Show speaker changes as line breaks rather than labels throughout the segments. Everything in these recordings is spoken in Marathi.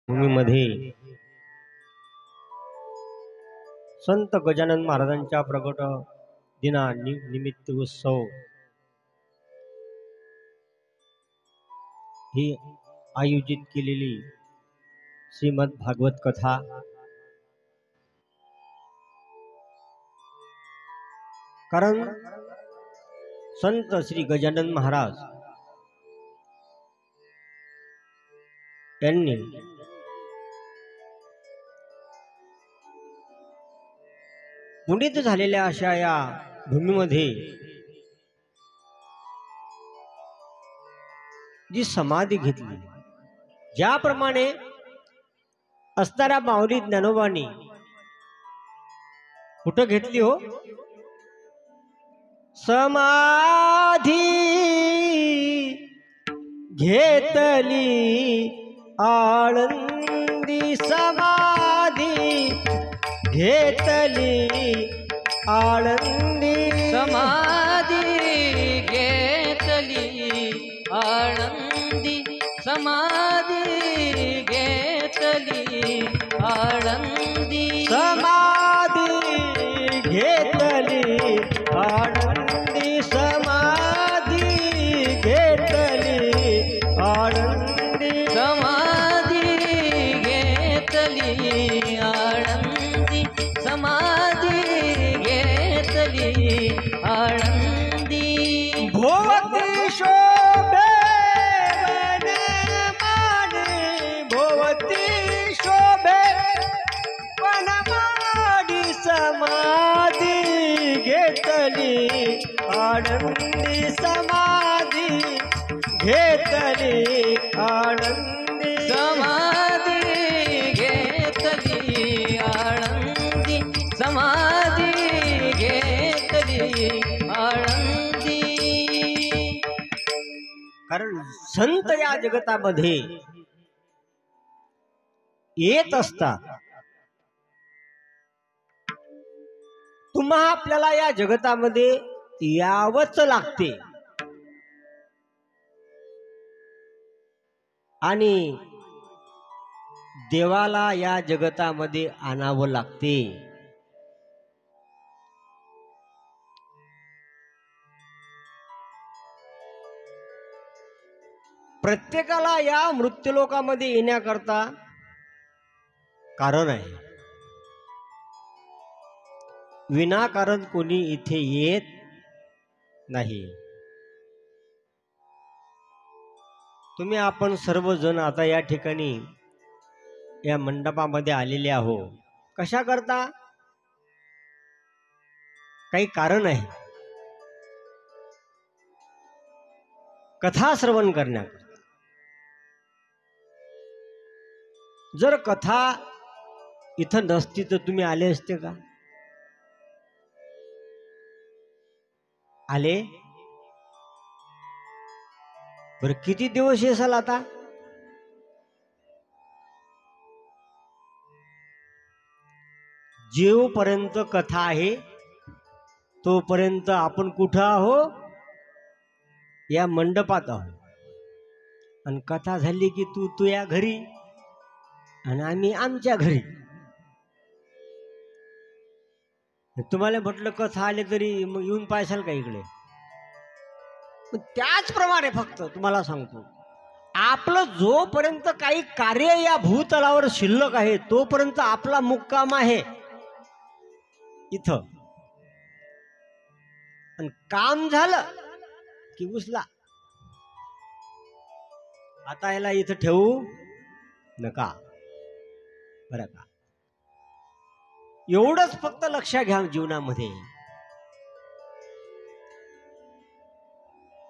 भूमीमध्ये संत गजानन महाराजांच्या प्रगट दिना निमित्त उत्सव ही आयोजित केलेली श्रीमद भागवत कथा कारण संत श्री गजानन महाराज यांनी पुनीत झालेल्या अशा या भूमीमध्ये जी समाधी घेतली, ज्याप्रमाणे असणाऱ्या माऊली ज्ञानोबांनी कुठं घेतली हो? समाधी घेतली आळंदी, समाधी घेतली आळंदी,
समाधी घेतली आळंदी, समाधी घेतली आळंदी,
समाधी घेतली आळंदी, समाधी घेतली आळंदी,
समाधी घेतली आळंदी, समाधी घेतली आळंदी.
भोवती शोभे वनमाळी, भोवती शोभे वनमाळी, समाधी घेतली आळंदी, समाधी घेतली आळंदी,
समाधी घेतली आळंदी, समाधी घेतली आळंदी.
कारण संत या जगतामध्ये येत असतात. तुम्हा आपल्याला या जगतामध्ये यावंच लागते आणि देवाला या जगतामध्ये आणावं लागते. प्रत्येकाला या मृत्यूलोकामध्ये येण्याकरता कारण आहे. विनाकारण कोणी इथे येत नाही. तुम्ही आपण सर्वजण आता या ठिकाणी या मंडपामध्ये आलेले आहो. कशा करता? काही कारण आहे. कथा श्रवण करण्याकरता. जर कथा इथं नसती तर तुम्ही आले असते का? आले? बरं, किती दिवस येसाल आता? जेवपर्यंत कथा आहे तोपर्यंत आपण कुठं आहो? या मंडपात आहो. आणि कथा झाली की तू या घरी आणि आम्ही आमच्या घरी. तुम्हाला म्हटलं कथा आले तरी मग येऊन पाहशाल का इकडे? त्याचप्रमाणे फक्त तुम्हाला सांगतो, आपलं जोपर्यंत काही कार्य या भूतलावर शिल्लक आहे तोपर्यंत आपला मुक्काम आहे इथं. आणि काम झालं की उचला. आता याला इथं ठेवू नका, बरं का? एवढंच फक्त लक्षात घ्या जीवनामध्ये.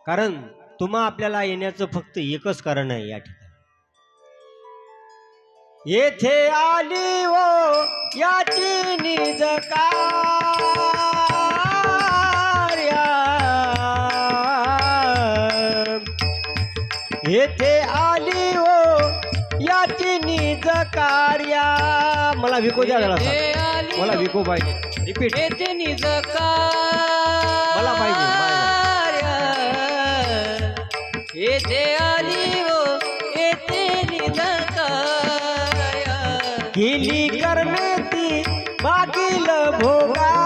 कारण तुम्हा आपल्याला येण्याचं फक्त एकच कारण आहे या ठिकाणी. येथे आली हो याची निज कार्या, येथे आली हो याची निज कार्या. मला विको द्या जरा, मला विको पाहिजे. रिपीट.
येथे निज
मला पाहिजे.
येथे आली हो येथे निज कार्या,
केली कर्मे ती मागील भोगाया,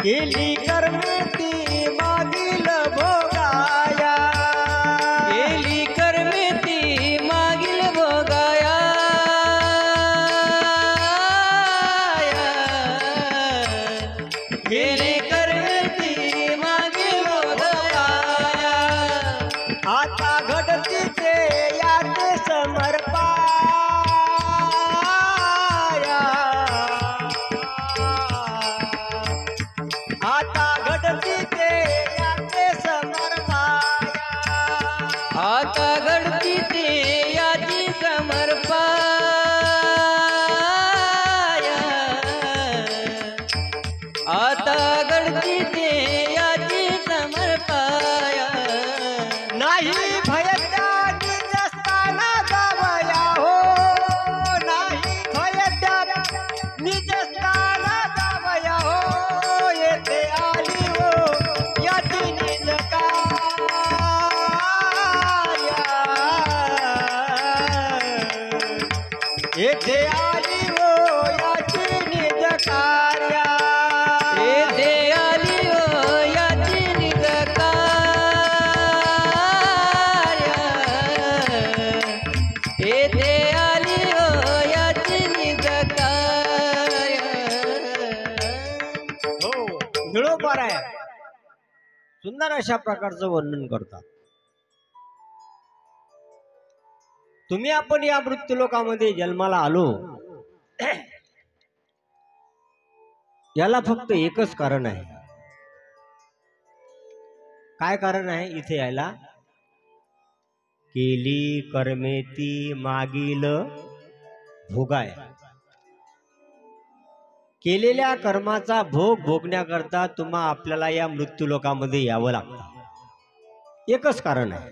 केली कर्मे ती मागील भोगाया,
केली कर्मे ती मागील भोगाया, केली कर्मे ती मागील भोगाया,
आता घडती ते यात समर्पाया, आता घडती ते यात समर्पाया,
आता घडती ते याची समर्पाया, आता घडती ते याची समर्पाया,
नाही भयत्या निजस्थाना जावया हो, नाही भयत्या निजस्थाना जावया हो, येथे आली हो याची निज कार्या, येथे आली हो याची निज कार्या,
येथे आली हो याची निज कार्या, येथे आली हो याची निज कार्या.
हो निळोपार आहे. सुंदर अशा प्रकारचं वर्णन करतात. तुम्ही आपण या मृत्यूलोकामध्ये जन्माला आलो, याला फक्त एकच कारण आहे. काय कारण आहे इथे यायला? केली कर्मे ती मागील भोगाय. केलेल्या कर्माचा भोग भोगण्याकरता तुम्हा आपल्याला या मृत्यूलोकामध्ये यावं लागतं. एकच कारण आहे.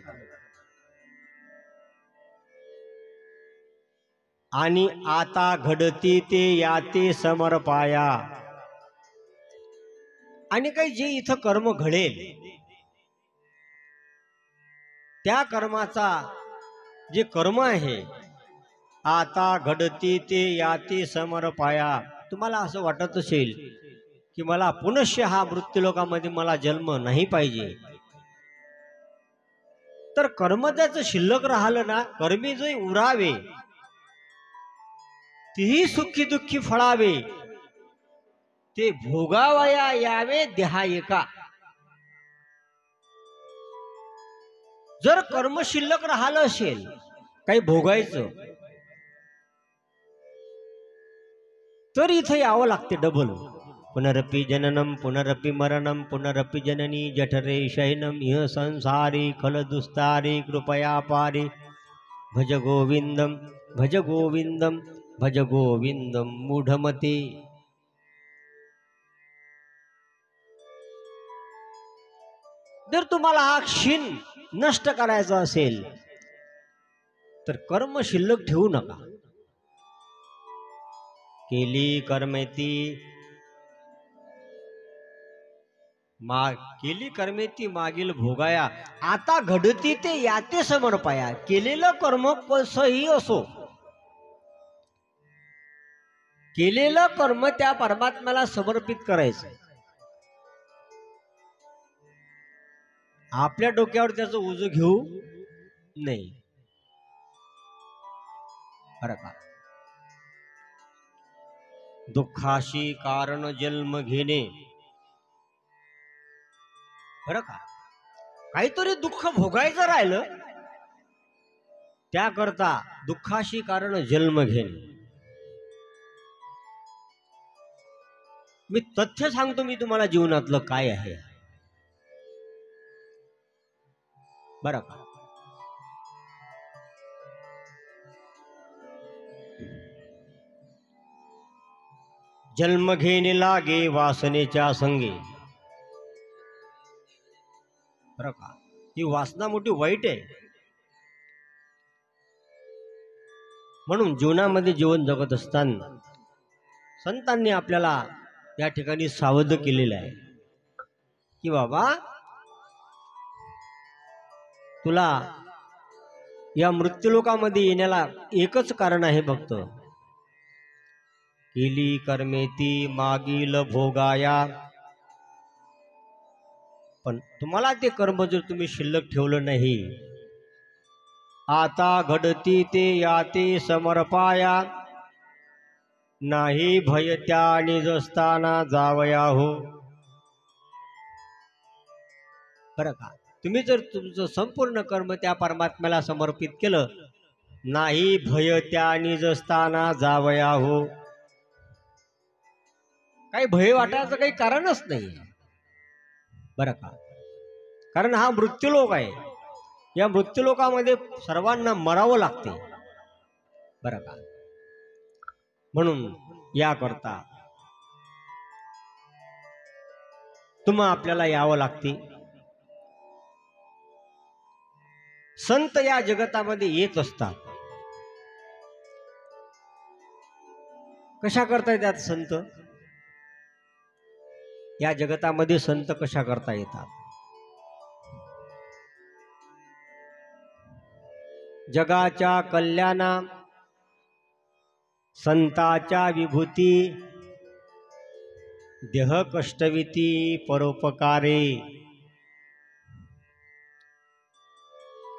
आणि आता घडती ते याते समर्पाया. आणि काही जे इथं कर्म घडेल त्या कर्माचा जे कर्म आहे, आता घडती ते याते समर्पाया. तुम्हाला असं वाटत असेल की मला पुनश्च हा मृत्यूलोकामध्ये मला जन्म नाही पाहिजे, तर कर्म त्याचं शिल्लक राहिलं ना, कर्मी जे उरावे तीही सुखी दुःखी फळावे, ते भोगावया यावे देहा एका. जर कर्म शिल्लक राहिलं असेल काही भोगायचं, तर इथं यावं लागते डबल. पुनरपि जननम पुनरपि मरणम पुनरपि जननी जठरे शयनम इह संसारी खल दुस्तारी कृपया पारी. भज गोविंदम भज गोविंदम भज गोविंदम मूढमते. जर तुम्हाला हा क्षीण नष्ट करायचा असेल तर कर्म शिल्लक ठेवू नका. केली कर्मेती केली कर्मेती मागील भोगाया. आता घडती ते याते समर्पाया. केलेलं कर्म कसंही असो, केलेलं कर्म त्या परमात्म्याला समर्पित करायचं. आपल्या डोक्यावर त्याचं ओझं घेऊ नाही. बरं का? दुःखाशी कारण जन्म घेणे. बरं का? काहीतरी दुःख भोगायचं राहिलं त्याकरता दुःखाशी कारण जन्म घेणे. मी तथ्य सांगतो, मी तुम्हाला जीवनातलं काय आहे. बरं का? जन्म घेणे लागे वासनेच्या संगे. बरं का? ही वासना मोठी वाईट आहे. म्हणून जीवनामध्ये जीवन जगत असताना संतांनी आपल्याला या ठिकाणी सावध केलेलं आहे की बाबा, तुला या मृत्यूलोकामध्ये येण्याला एकच कारण आहे भक्त. केली कर्मेती मागील भोगाया. पण तुम्हाला ते कर्म जर तुम्ही शिल्लक ठेवलं नाही, आता घडती ते याते समर्पाया. नाही भय त्या निजस्ताना जावया हो. बरं का, तुम्ही जर तुमचं संपूर्ण कर्म त्या परमात्म्याला समर्पित केलं, नाही भय त्या निजस्ताना जावया हो. काही भय वाटायचं काही कारणच नाही. बरं का, कारण हा मृत्यूलोक आहे. या मृत्यूलोकामध्ये सर्वांना मरावं लागते. बरं का, म्हणून याकरता तुम्हा आपल्याला यावं लागते. संत या जगतामध्ये येत असतात. कशा करता येतात संत? या जगतामध्ये संत कशा करता येतात? जगाच्या कल्याणा संताच्या विभूती, देह कष्टविती परोपकारे.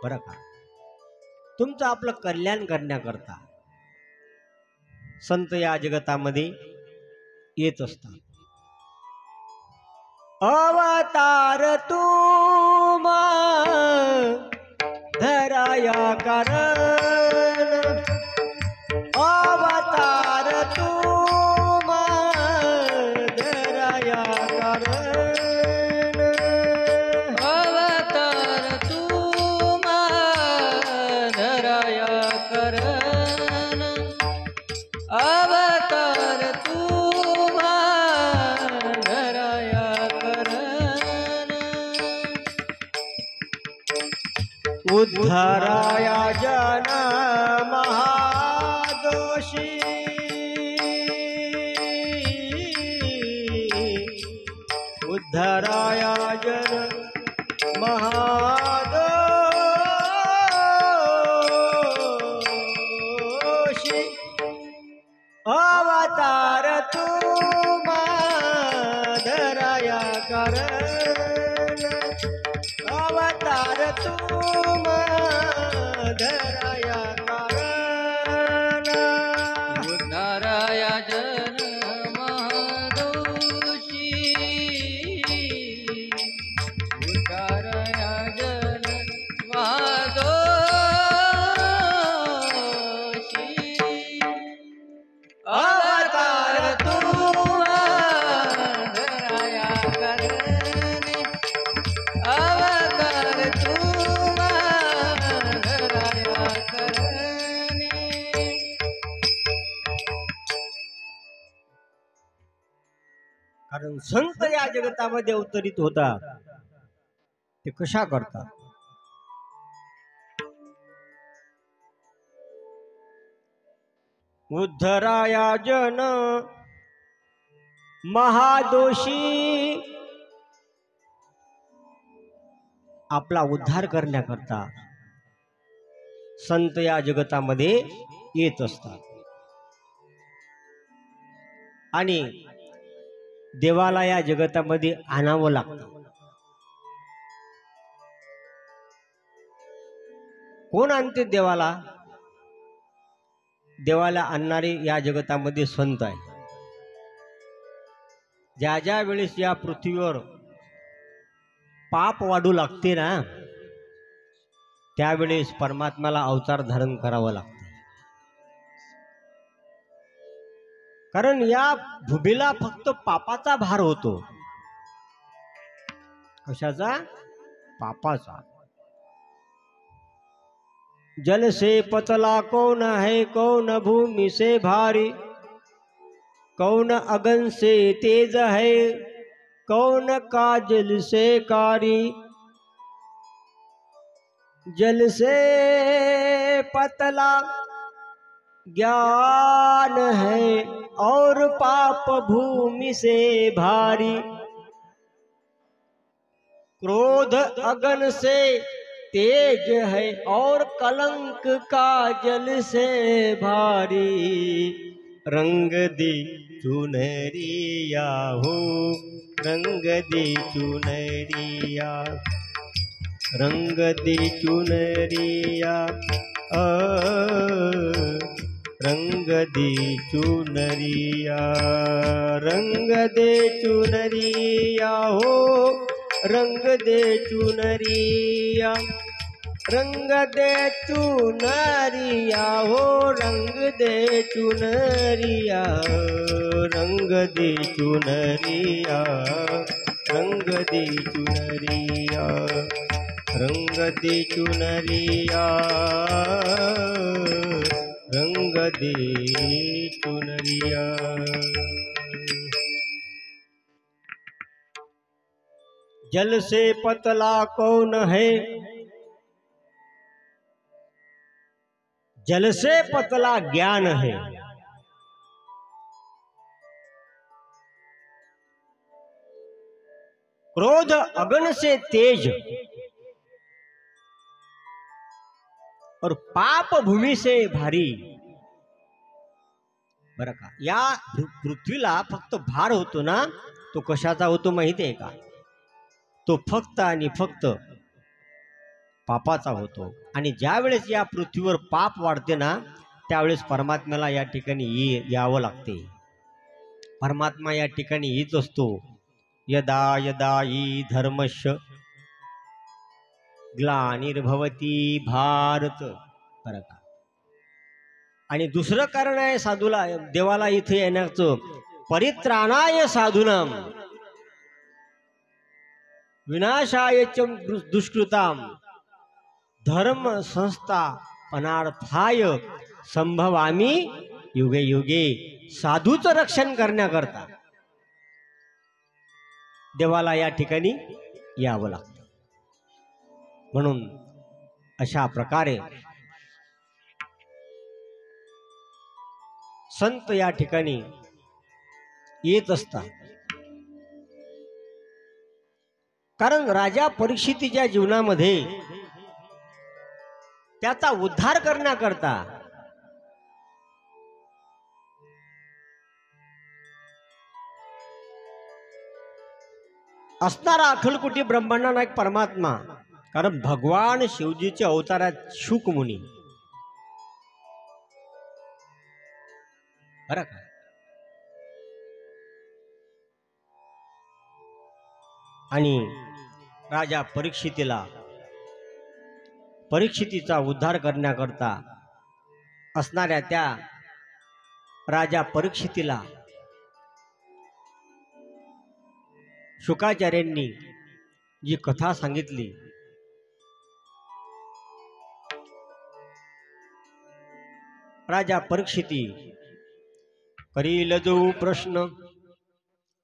बरं का, तुमचं आपलं कल्याण करण्याकरता संत या जगतामध्ये येत असतात. अवतार तुमा धराया कारण, अवतार तुमा धराया कारण.
अवतार तुमा धराया करण, अवतार तुमा धराया करण.
उद्धराया जन महादोषी, उद्धराया जन महादोषी. अवतार तुमा धराया कारण, अवतार तुमा धराया कारण.
उद्धाराया जन महादोषी, उद्धाराया जन महादोषी. अवतार तुमा धराया करणे, अवतार तुमा धराया करणे.
कारण संत या जगतामध्ये अवतरित होतात, ते कशा करतात? उद्धराया जन महादोषी. आपला उद्धार करण्याकरता संत या जगतामध्ये येत असतात. आणि देवाला या जगतामध्ये आणावं लागतं. कोण आणते देवाला? देवाला आणणारे या जगतामध्ये संत आहे. ज्या ज्या वेळेस या पृथ्वीवर पाप वाढू लागते ना, त्यावेळेस परमात्म्याला अवतार धारण करावं लागतं. कारण या भूमीला फक्त पापाचा भार होतो. कशाचा? पापाचा. जल से पतला कौन है, कौन भूमि से भारी, कौन अगन से तेज है, कौन काजल से कारी. जल से पतला ज्ञान है, और पाप भूमि से भारी. क्रोध अगन से तेज है और कलंक का जल से भारी। रंग दे चुनरिया हो, रंग दे चुनरिया, रंग दे चुनरिया, रंग दे चुनरिया, रंग दे चुनरिया हो, रंग दे चुनरिया, रंग दे चुनरिया हो, रंग दे चुनरिया, रंग दे चुनरिया, रंग दे चुनरिया, रंग दे चुनरिया, रंग दे चुनरिया। जल से पतला कौन है, जल से पतला ज्ञान है। क्रोध अगन से तेज और पाप भूमि से भारी। बरं का, या पृथ्वीला फक्त भार होतो ना, तो कशाचा होतो माहिती आहे का? तो फक्त आणि फक्त पापाचा होतो। आणि ज्या वेळेस या पृथ्वीवर पाप वाढते ना, त्यावेळेस परमात्म्याला या ठिकाणी यावं लागते। परमात्मा या ठिकाणी येत असतो। यदा यदा हि धर्मस्य ग्लानिर्भवती भारत। बरं का, आणि दुसरं कारण आहे साधूला देवाला इथे येण्याचं, परित्राणाय साधूनाम विनाशाय च दुष्कृताम धर्म संस्थापनार्थाय संभवामी युगे युगे। साधूचं रक्षण करण्याकरता देवाला या ठिकाणी यावं लागतं। म्हणून अशा प्रकारे संत या ठिकाणी येत असतात। कारण राजा परीक्षितीच्या जीवनामध्ये त्याचा उद्धार करण्याकरता असणारा अखिलकोटी ब्रह्मांड नायक परमात्मा, कारण भगवान शिवजीचे अवतार आहेत शुक मुनी। बरं का, आणि राजा परीक्षितीचा उद्धार करण्याकरता असणाऱ्या त्या राजा परीक्षितीला शुकाचार्यांनी जी कथा सांगितली, राजा परीक्षिती करील जो प्रश्न,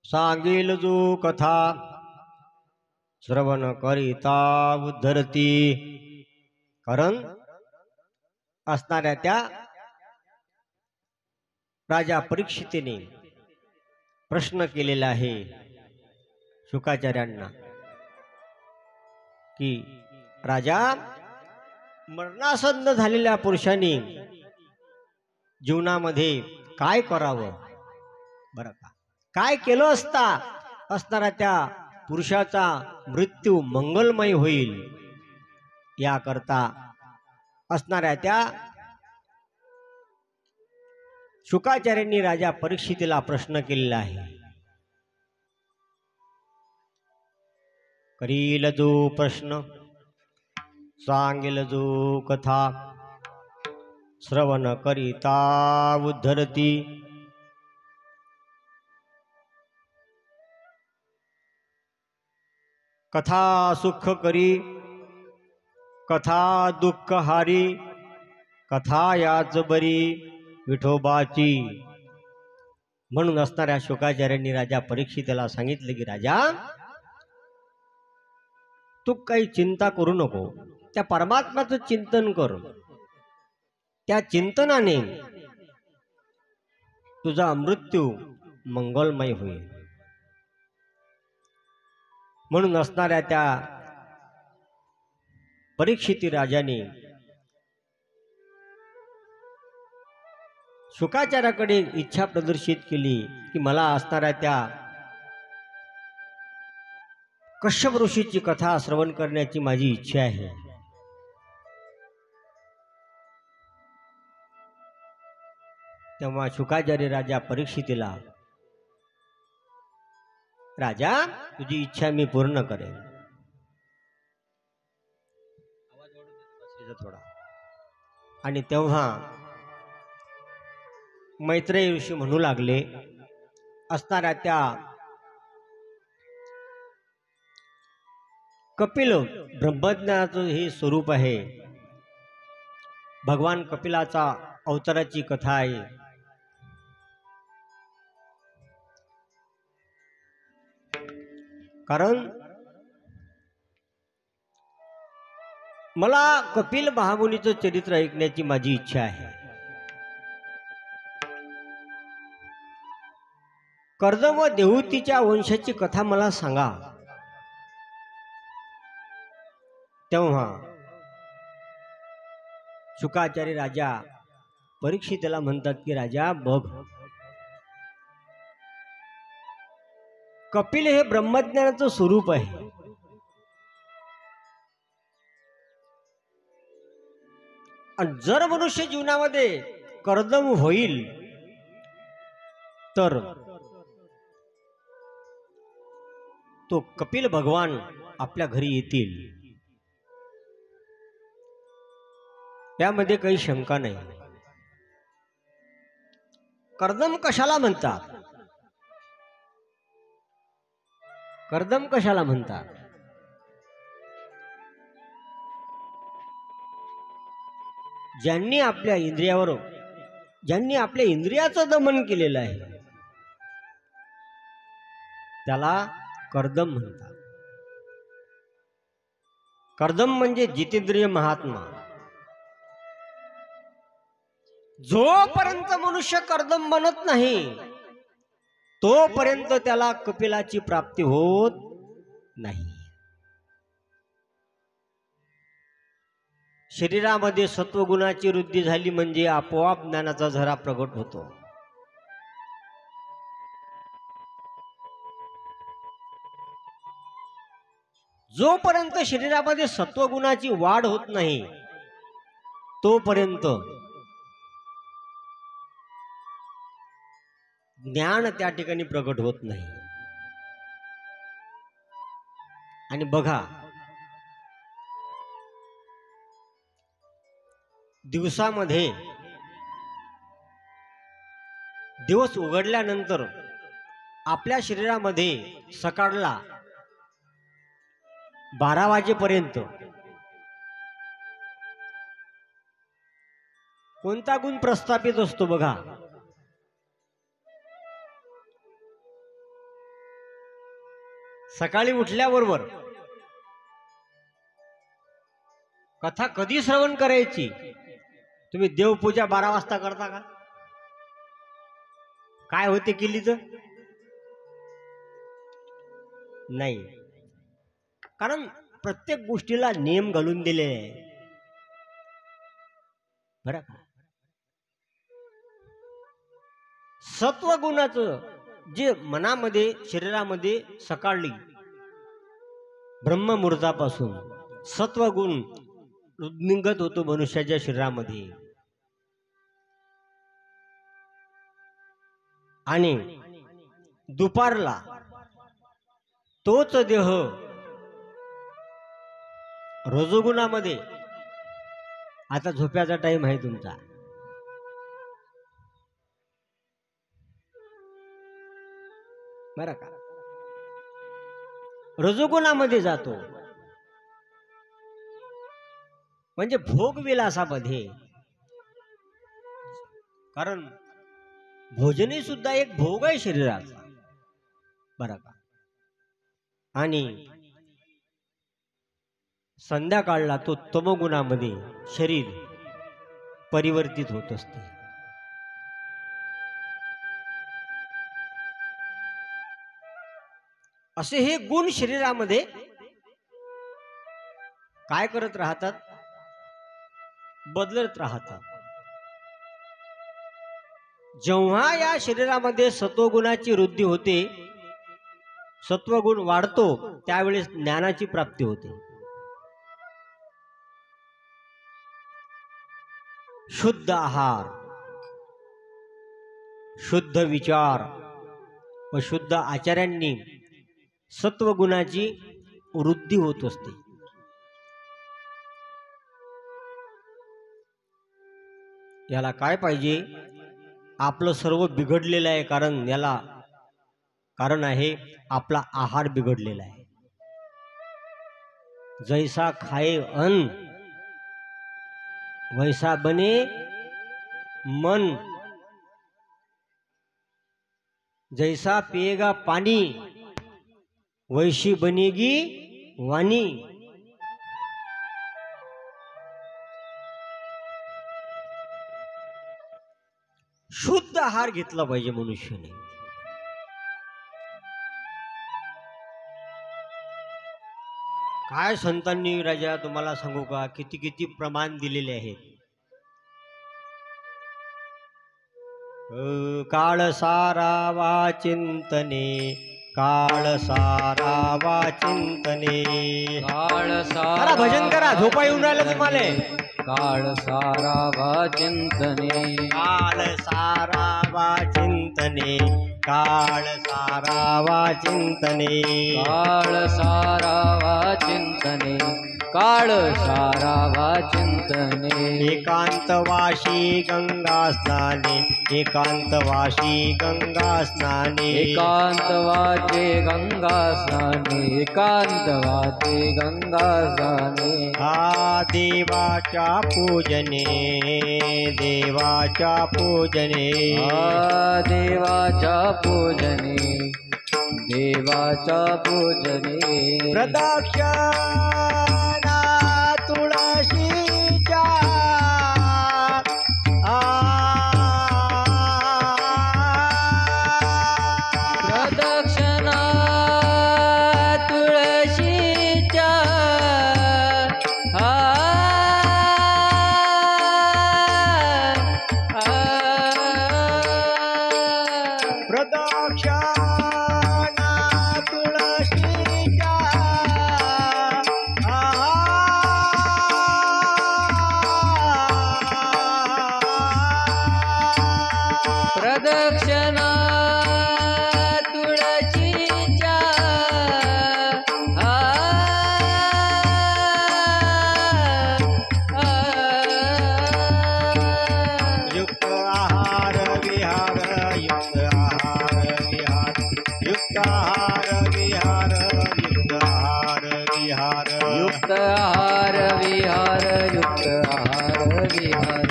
सांगेल जो कथा, श्रवण करिता उद्धरती। कारण असणाऱ्या त्या राजा परीक्षितीने प्रश्न केलेला आहे शुकाचार्यांना की राजा, मरणासन्न झालेल्या पुरुषांनी जीवनामध्ये काय करावं? बरं का, काय केलं असता असणारा त्या पुरुषाचा मृत्यू मंगलमय होईल, याकरता असणाऱ्या त्या शुकाचार्यांनी राजा परीक्षितीला प्रश्न केलेला आहे। करील जो प्रश्न, सांगेल जो कथा, श्रवण करिता उद्धरती। कथा सुख करी, कथा दुःख हारी, कथा याच बरी विठोबाची। म्हणून असणाऱ्या शुकाचार्यांनी राजा परीक्षितीला सांगितले की राजा, तू काही चिंता करू नको, त्या परमात्म्याचं चिंतन कर। त्या चिंतनाने तुझा मृत्यू मंगलमय होईल। म्हणून असणाऱ्या त्या परीक्षिती राजाने शुकाचार्याकडे इच्छा प्रदर्शित केली की मला असणाऱ्या त्या कश्यप ऋषीची कथा श्रवण करण्याची माझी इच्छा आहे. तेव्हा शुकाचार्य राजा परीक्षितीला, राजा तुझी इच्छा मी पूर्ण करेन. थोडा. आणि तेव्हा मैत्रेय ऋषी म्हणू लागले, असणाऱ्या त्या कपिल ब्रह्मज्ञानाचं हे स्वरूप आहे, भगवान कपिलाचा अवताराची कथा आहे. कारण मला कपिल महामुनीचं चरित्र ऐकण्याची माझी इच्छा आहे. कर्द व देवहूतीच्या वंशाची कथा मला सांगा. तेव्हा शुकाचार्य राजा परीक्षितीला म्हणतात की राजा बघ, कपिल हे ब्रह्मज्ञानाचं स्वरूप आहे. आणि जर मनुष्य जीवनामध्ये कर्दम होईल तर तो कपिल भगवान आपल्या घरी येतील, यामध्ये काही शंका नाही. कर्दम कशाला म्हणतात? कर्दम कशाला म्हणतात? ज्यांनी आपल्या इंद्रियावर, ज्यांनी आपल्या इंद्रियाचं दमन केलेलं आहे त्याला कर्दम म्हणतात. कर्दम म्हणजे जितेंद्रिय महात्मा. जोपर्यंत मनुष्य कर्दम बनत नाही तोपर्यंत त्याला कपिलाची प्राप्ती होत नाही. शरीरामध्ये सत्वगुणाची वृद्धी झाली म्हणजे आपोआप ज्ञानाचा झरा प्रगट होतो. जोपर्यंत शरीरामध्ये सत्वगुणाची वाढ होत नाही तोपर्यंत ज्ञान त्या ठिकाणी प्रगट होत नाही. आणि बघा, दिवसामध्ये दिवस उघडल्यानंतर आपल्या शरीरामध्ये सकाळला 12 वाजेपर्यंत कोणता गुण प्रस्थापित असतो बघा? सकाळी उठल्याबरोबर कथा कधी श्रवण करायची? तुम्ही देवपूजा 12 वाजता करता का? काय होते केली तर? नाही. कारण प्रत्येक गोष्टीला नियम घालून दिले आहे बरं का. सत्वगुणाचं जे मनामध्ये शरीरामध्ये सकाळी ब्रह्ममुहूर्तापासून सत्वगुण निघत होतो मनुष्याच्या शरीरामध्ये. आणि दुपारला तोच देह रजोगुणामध्ये, आता झोप्याचा टाइम आहे तुमचा, बरं का, रजोगुणामध्ये जातो. म्हणजे भोगविलासामध्ये. कारण भोजने सुद्धा एक भोग आहे शरीराचा बरं का. आणि संध्याकाळला तो तमोगुणामध्ये शरीर परिवर्तित होत असते. असे हे गुण शरीरामध्ये काय करत राहतात? बदलत राहतात. जेव्हा या शरीरामध्ये सत्वगुणाची वृद्धी होते, सत्वगुण वाढतो, त्यावेळेस ज्ञानाची प्राप्ती होते. शुद्ध आहार, शुद्ध विचार व शुद्ध आचार्यांनी सत्वगुणाची वृद्धी होत असते. याला काय पाहिजे? आपलं सर्व बिघडलेलं आहे, कारण आहे आपला आहार बिघडलेला आहे. जैसा खाए अन्न वैसा बने मन, जैसा पिएगा पानी वैसी बनेगी वाणी. शुद्ध आहार घेतला पाहिजे मनुष्याने. काय संतांनी राजा तुम्हाला सांगू का, किती किती प्रमाण दिलेले आहेत. काळ सारावा चिंतने, काळ सारावा चिंतने.
काळ
करा भजन करा, झोपा येऊन राहिलं तुम्हाला.
काळ सारावा चिंतने,
काळ सारावा चिंतने, काळ सारावा चिंतने.
काळ सारावा चिंतने, काळ सारावा चिंतने.
एकांतवाशी गंगा स्नाने, एकांतवाशी गंगा स्नाने.
एकांत वाचे गंगा स्नाने, एकांत वाचे गंगा स्नाने.
हा देवाच्या पूजने, देवाच्या पूजने.
आ देवाच्या पूजने, देवाच्या पूजने.
प्रदक्षिणा तुळशीच्या,
प्रदक्षिणा तुळशीच्या.
प्रदक्षिणा तुळशीच्या.
प्रदक्षिणा तुळशीच्या.
युक्त आहार विहार, युक्त आहार विहार, युक्त आहार विहार, युक्त आहार विहार.
युक्त आहार विहार, युक्त आहार विहार,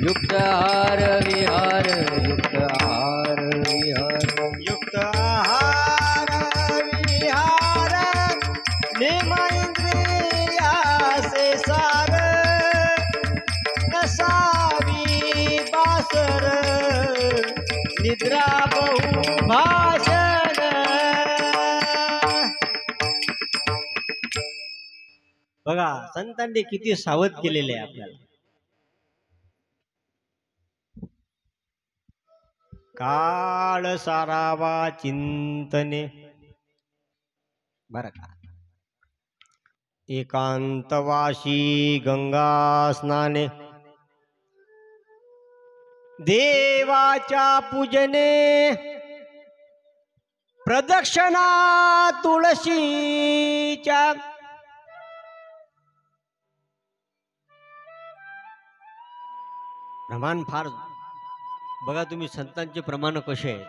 युक्त आहार विहार, युक्त आहार विहार.
युक्त आहार विहार, नेम इंद्रियासे सार, नसावी बासर, निद्रा बहु भाषण. बघा संतांनी किती सावध केलेले आहे आपल्याला. काळ सारावा चिंतने, बर का. एकांतवाशी गंगा स्नाने, देवाच्या पूजने. प्रदक्षिणा तुळशीच्या. प्रमाण फार बघा तुम्ही, संतांचे प्रमाण कसे आहेत.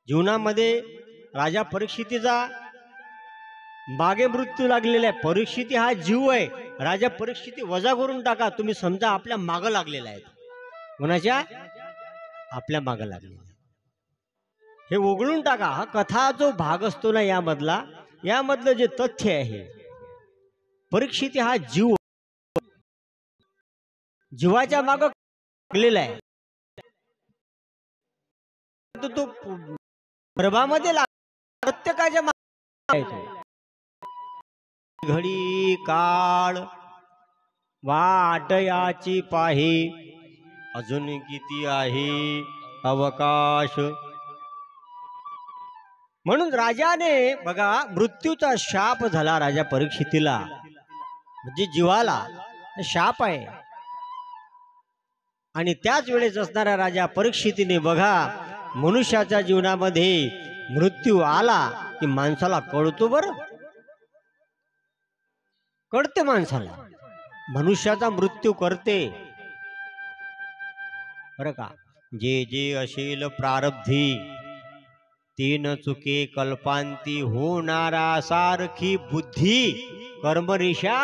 जीवनामध्ये राजा परीक्षितीचा मागे मृत्यू लागलेला आहे. परीक्षिती हा जीव आहे. राजा परीक्षिती वजा करून टाका, तुम्ही समजा आपल्या मागं लागलेला आहे. कोणाच्या? आपल्या मागं लागलेला. हे उघडून टाका. हा कथा जो भाग असतो ना यामधलं जे तथ्य आहे, परीक्षिती हा जीव, जीवाच्या मागं लागलेला आहे. तो प्रभामध्ये प्रत्येकाच्या मागे आहे तो. घडी काळ वाट याची पाही, अजून किती आहे अवकाश. म्हणून राजाने बघा, मृत्यूचा शाप झाला राजा परीक्षितीला, म्हणजे जीवाला शाप आहे. आणि त्याच वेळेस असणाऱ्या राजा परीक्षितीने बघा, मनुष्याच्या जीवनामध्ये मृत्यू आला की माणसाला कळतो, बरं कळते माणसाला, मनुष्याचा मृत्यू करते बरं का. जे जे असेल प्रारब्धी, तीन चुके कल्पांती, होणारा सारखी बुद्धी कर्मरेषा.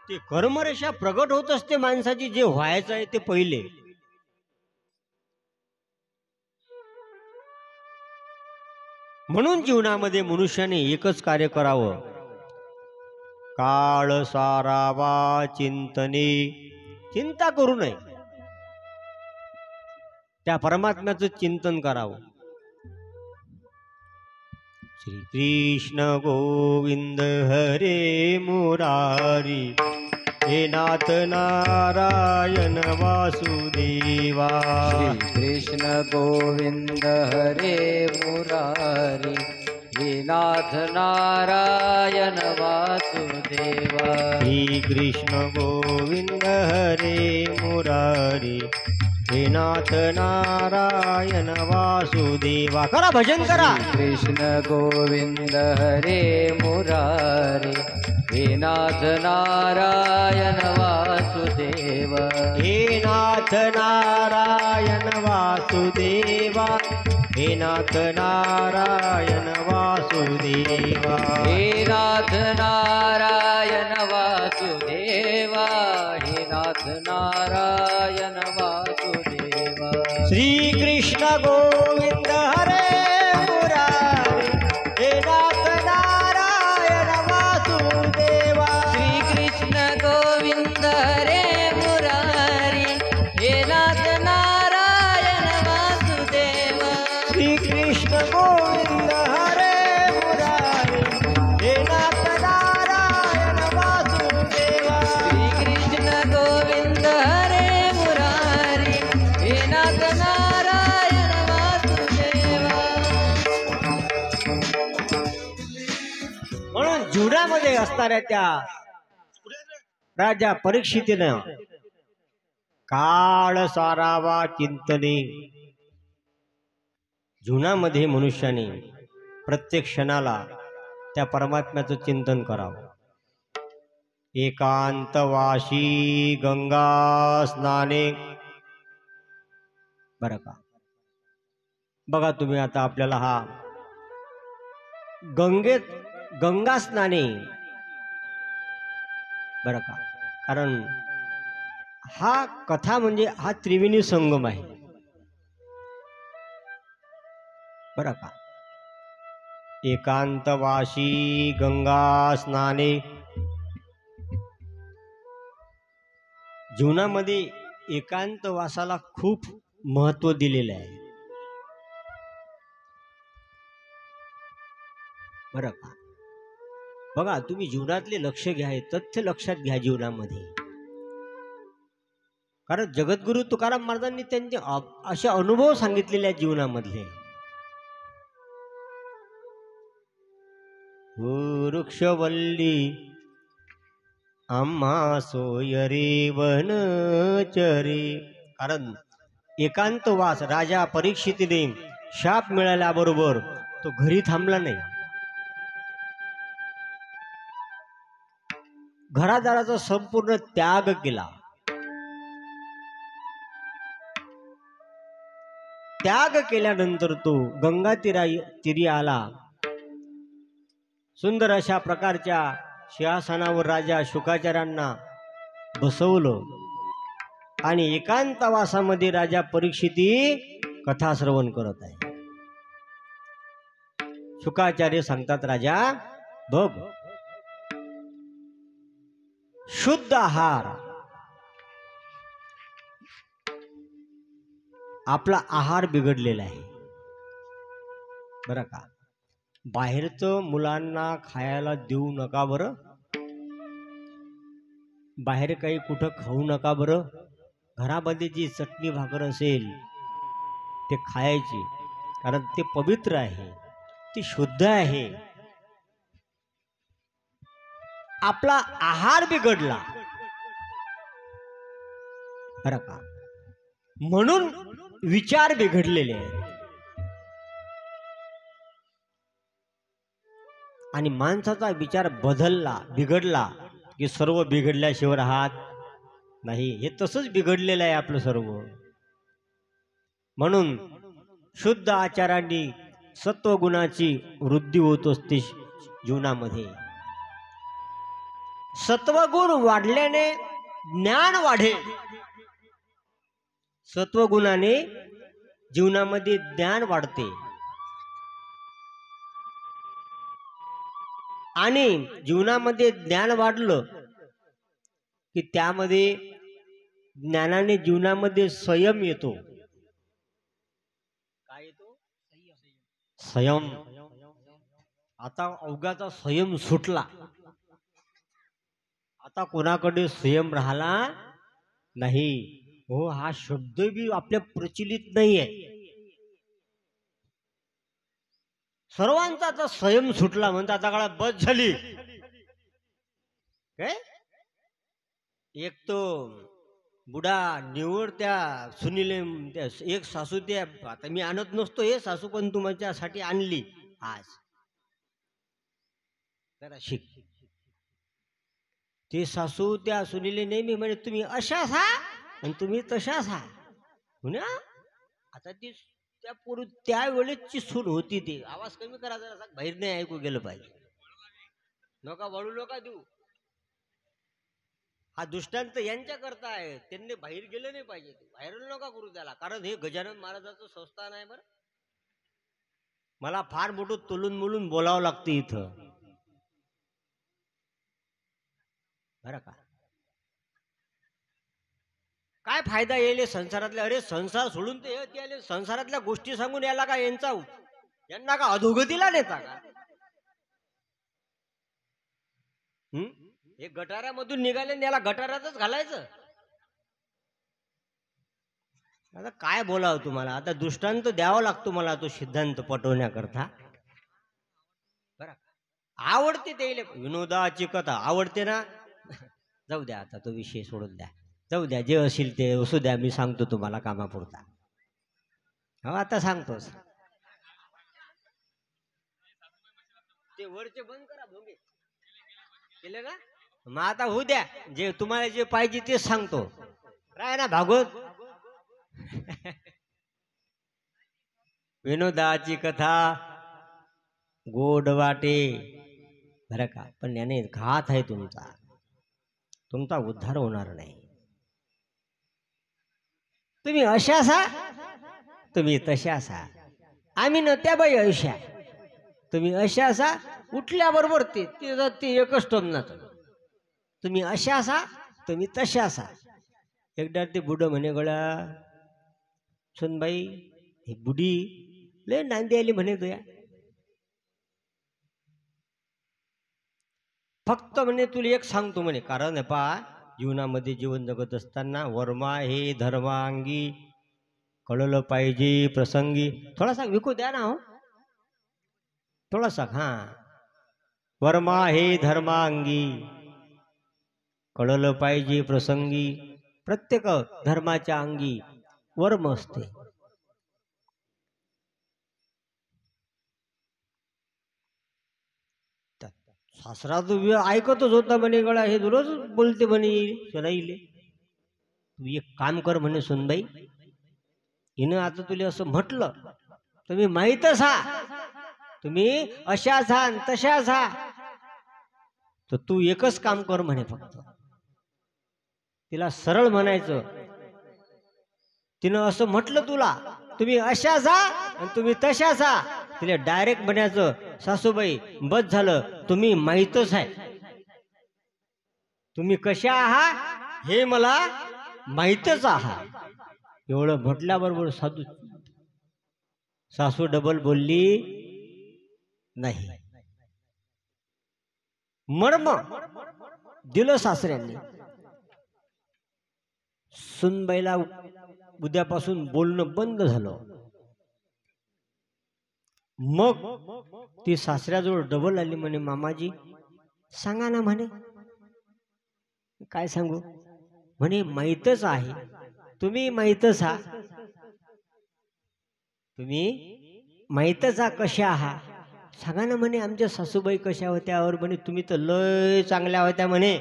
ते कर्मरेषा प्रगट होत असते माणसाची, जे व्हायचं आहे ते पहिले. म्हणून जीवनामध्ये मनुष्याने एकच कार्य करावं, काळ सारावा चिंतने. चिंता करू नये, त्या परमात्म्याचं चिंतन करावं. श्री कृष्ण गोविंद हरे मुरारी, हे नाथ नारायण वासुदेवा.
श्री कृष्ण गोविंद हरे मुरारी, हे नाथ नारायण वासुदेवा.
श्री कृष्ण गोविंद हरे मुरारी, हे नाथ नारायण वासुदेवा. करा भजन करा.
कृष्ण गोविंद हरे मुरारी, हे नाथ नारायण वासुदेवा.
हे नाथ नारायण वासुदेवा, हे नाथ नारायण वासुदेवा.
हे नाथ नारायण वासुदेवा, हे नाथ नारायण वासुदेवा.
श्री कृष्ण गोविंद हरे मुरारी, हे नाथ नारायण वासुदेवा.
श्री कृष्ण गोविंद हरे मुरारी, हे नाथ नारायण वासुदेवा.
श्री कृष्ण गोविंद हरे मुरारी, हे नाथ नारायण वासुदेवा.
श्री कृष्ण गोविंद हरे मुरारी, हे नाथ नारायण वासुदेवा.
म्हणून जीवनामध्ये असणाऱ्या त्या राजा परीक्षितीनं काळ सारावा चिंतने. जीवनामध्ये मनुष्याने प्रत्येक क्षणाला त्या परमात्म्याचं चिंतन करावं. एकांतवाशी गंगा स्नाने. बरं का, बघा तुम्ही आता आपल्याला हा गंगा स्नाने, बरं का, कारण हा कथा म्हणजे हा त्रिवेणी संगम आहे, बरं का. एकांतवाशी गंगा स्नाने. जीवनामध्ये एकांतवासाला खूप महत्व दिलेलं आहे, बरं का. बघा तुम्ही जीवनातले लक्ष घ्या, हे तथ्य लक्षात घ्या जीवनामध्ये. कारण जगद्गुरु तुकाराम महाराजांनी त्यांचे असे अनुभव सांगितलेले आहेत जीवनामधले. वृक्षवल्ली आम्हा सोयरे वनचरे. कारण एकांतवास राजा परीक्षितीने शाप मिळाल्याबरोबर तो घरी थांबला नाही, घरादाराचा संपूर्ण त्याग केला. त्याग केल्यानंतर तो गंगा तीरी आला. सुंदर अशा प्रकारच्या सिंहासनावर राजा शुकाचार्यांना बसवलं आणि एकांतवासामध्ये राजा परीक्षिती कथा श्रवण करत आहे. शुकाचार्य सांगतात, राजा बघ, शुद्ध आहार, आपला आहार बिघडलेला आहे, बरं का. बाहेरचं मुलांना खायला देऊ नका बरं. बाहेर काही कुठं खाऊ नका बरं. घरामध्ये जी चटणी भाकर असेल ते खायची, कारण ते पवित्र आहे, ती शुद्ध आहे. आपला आहार बिघडला बरं का, म्हणून विचार बिघडलेले आहेत. आणि माणसाचा विचार बदलला बिघडला की सर्व बिघडल्याशिवाय राहत नाही. हे तसंच बिघडलेलं आहे आपलं सर्व. म्हणून शुद्ध आचारांनी सत्वगुणाची वृद्धी होत असते जीवनामध्ये. सत्वगुण वाढल्याने ज्ञान वाढेल. सत्वगुणाने जीवनामध्ये ज्ञान वाढते. आणि जीवनामध्ये ज्ञान वाढलं की त्यामध्ये ज्ञानाने जीवनामध्ये संयम येतो. काय येतो? संयम. आता अवघाचा संयम सुटला. आता कोणाकडे संयम राहिला नाही. हो, हा शब्द बी आपल्या प्रचलित नाही आहे. सर्वांचा आता संयम सुटला म्हणतात. आता काळात बस झाली काय. एक तो बुडा निवड त्या सुनीले त्या एक सासू, त्या आता मी आणत नसतो हे सासू, पण तुमच्यासाठी आणली आज. जरा शिक. ते सासू त्या सुनीले नेहमी म्हणे तुम्ही अशाच हा आणि तुम्ही तशाच हा. आता ती त्या पूर्वी त्या वेळेची सून होती. ती आवाज कमी करा जरा, बाहेर नाही ऐकू गेलं पाहिजे. नका वळू नका देऊ. हा दृष्टांत यांच्या करता आहे. त्यांनी बाहेर गेलं नाही पाहिजे. बाहेर नका करू त्याला, कारण हे गजानन महाराजाचं संस्थान आहे. बरं, मला फार मोठं तोलून मोलून बोलावं लागतं इथं बरं का. काय फायदा येईल संसारातल्या. अरे संसार सोडून ते आले संसारातल्या गोष्टी सांगून याला का यांना का अधोगतीला नेता का. हे गटारामधून निघाले याला गटारातच घालायचं. आता काय बोलावं तुम्हाला. आता दृष्टांत द्यावा लागतो मला तो सिद्धांत पटवण्याकरता. बरं, आवडते ते विनोदाची कथा आवडते ना. जाऊ द्या, आता तो विषय सोडून द्या. जाऊ द्या, जे असेल ते असू द्या. मी सांगतो तुम्हाला कामापुरता. हो, आता सांगतोस. ते वरचे बंद करा भोंगे केले का. मग आता होऊ द्या. जे तुम्हाला जे पाहिजे ते सांगतो. काय ना भागवत. विनोदाची कथा गोड वाटे बरं का, पण याने घात आहे तुमचा उद्धार होणार नाही. तुम्ही अशासा तुम्ही तशासा. आम्ही न त्या बाई अशा तुम्ही अशासा. उठल्याबरोबर ते एकच टोमनात. तुम्ही अशासा तुम्ही तशासा. एकदा ते बुड म्हणे गळा सुनबाई हे बुडी लय नांदी आली म्हणे तुया. फक्त म्हणे तुला एक सांगतो म्हणे, कारण आहे पा जीवनामध्ये जीवन जगत असताना वर्मा हे धर्मांगी कळलं पाहिजे प्रसंगी. थोडासा विकू द्या ना. हो, थोडासा. हा, वर्मा हे धर्मांगी कळलं पाहिजे प्रसंगी. प्रत्येक धर्माच्या अंगी वर्म असते. सासरा तो ऐकतच होता म्हणे गळा हे रोज बोलते म्हणे सराईले. तू एक काम कर म्हणे सुनबाई, हिनं आता तुला असं म्हटलं तुम्ही माहीतच हा तुम्ही अशाच हा तशाच हा, तर तू एकच काम कर म्हणे. फक्त तिला सरळ म्हणायचं. तिनं असं म्हटलं तुला तुम्ही अशाच हा आणि तुम्ही तशाच हा. तिला डायरेक्ट म्हणायचं सासूबाई बस झालं, तुम्ही माहीतच आहे. तुम्ही कशा आहात हे मला माहीतच आहात. एवढं म्हटल्याबरोबर सासू डबल बोलली नाही. मर्म दिलं सासऱ्यांनी. सुनबाईला उद्यापासून बोलणं बंद झालं. मग ती सासऱ्याजवळ डबल आली, म्हणे मामाजी सांगा ना. म्हणे काय सांगू. म्हणे माहीतच आहे, तुम्ही माहीतच आहात, तुम्ही माहीतच आहात कशा आहात, सांगा ना. म्हणे आमच्या सासूबाई कशा होत्या. और म्हणे तुम्ही तर लय चांगल्या होत्या म्हणे.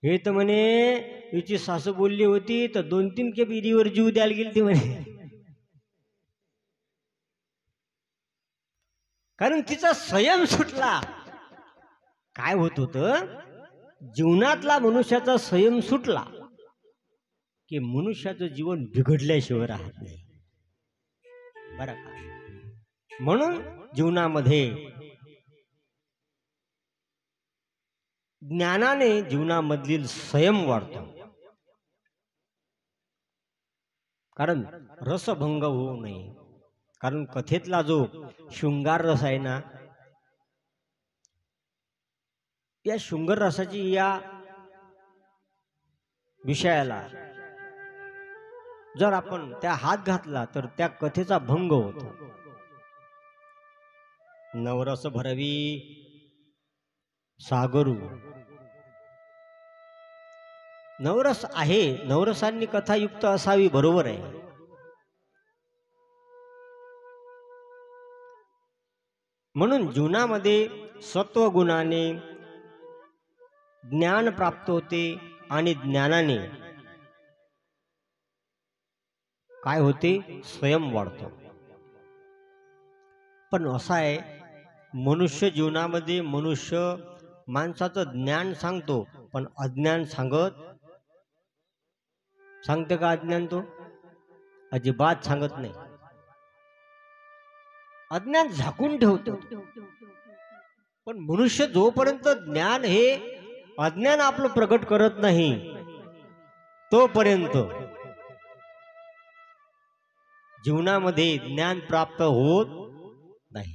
हे तर म्हणे हिची सासू बोलली होती तर 2-3 खेप इरीवर जीव द्यायला गेली ती म्हणे. कारण तिचा संयम सुटला. काय होत होतं, जीवनातला मनुष्याचा संयम सुटला की मनुष्याचं जीवन बिघडल्याशिवाय राहत नाही, बरं का. म्हणून जीवनामध्ये ज्ञानाने जीवनामधील संयम वाढतो. कारण रसभंग होऊ नये. कारण कथेतला जो शृंगार रस आहे ना, या शृंगार रसाची या विषयाला जर आपण त्या हात घातला तर त्या कथेचा भंग होतो. नवरस भरवी सागरू. नवरस आहे, नवरसांनी कथायुक्त असावी, बरोबर आहे. म्हणून जीवनामध्ये सत्वगुणाने ज्ञान प्राप्त होते आणि ज्ञानाने काय होते, संयम वाढतो. पण असं आहे, मनुष्य जीवनामध्ये मनुष्य माणसाचं ज्ञान सांगतो पण अज्ञान सांगते का. अज्ञान तो अजिबात सांगत नाही. अज्ञान झाकून ठेवतो. पण मनुष्य जोपर्यंत ज्ञान हे अज्ञान आपलं प्रकट करत नाही तोपर्यंत जीवनामध्ये ज्ञान प्राप्त होत नाही.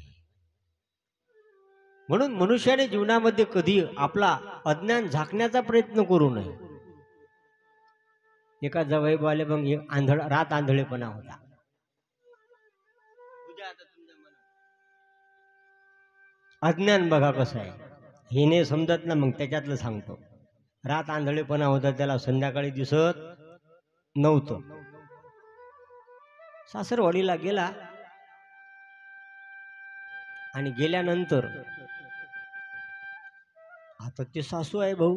म्हणून मनुष्याने जीवनामध्ये कधी आपला अज्ञान झाकण्याचा प्रयत्न करू नये. एका जवाईबाले मग रात आंधळेपणा होता. अज्ञान बघा कसं आहे, हे नाही समजत ना. मग त्याच्यातलं सांगतो. रात आंधळेपणा होता, त्याला संध्याकाळी दिसत नव्हतं. सासरवाडीला गेला आणि गेल्यानंतर आता ते सासू आहे भाऊ.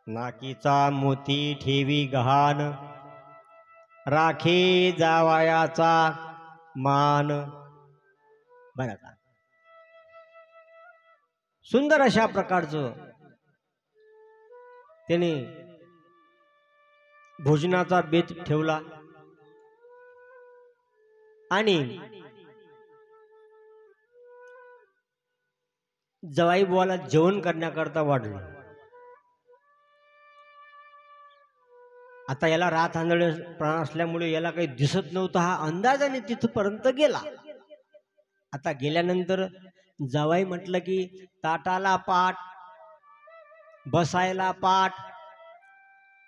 नाकीचा मोती ठेवी गहाण, राखे जावायाचा मान. बरं का. सुंदर अशा प्रकारचं त्याने भोजनाचा बेत ठेवला आणि जवाई बुवाला जेवण करण्याकरता वाढलं. आता याला रात आंधळे प्राण असल्यामुळे याला काही दिसत नव्हतं. हा अंदाजाने तिथपर्यंत गेला. आता गेल्यानंतर जावाई म्हटलं की ताटाला पाट, बसायला पाट,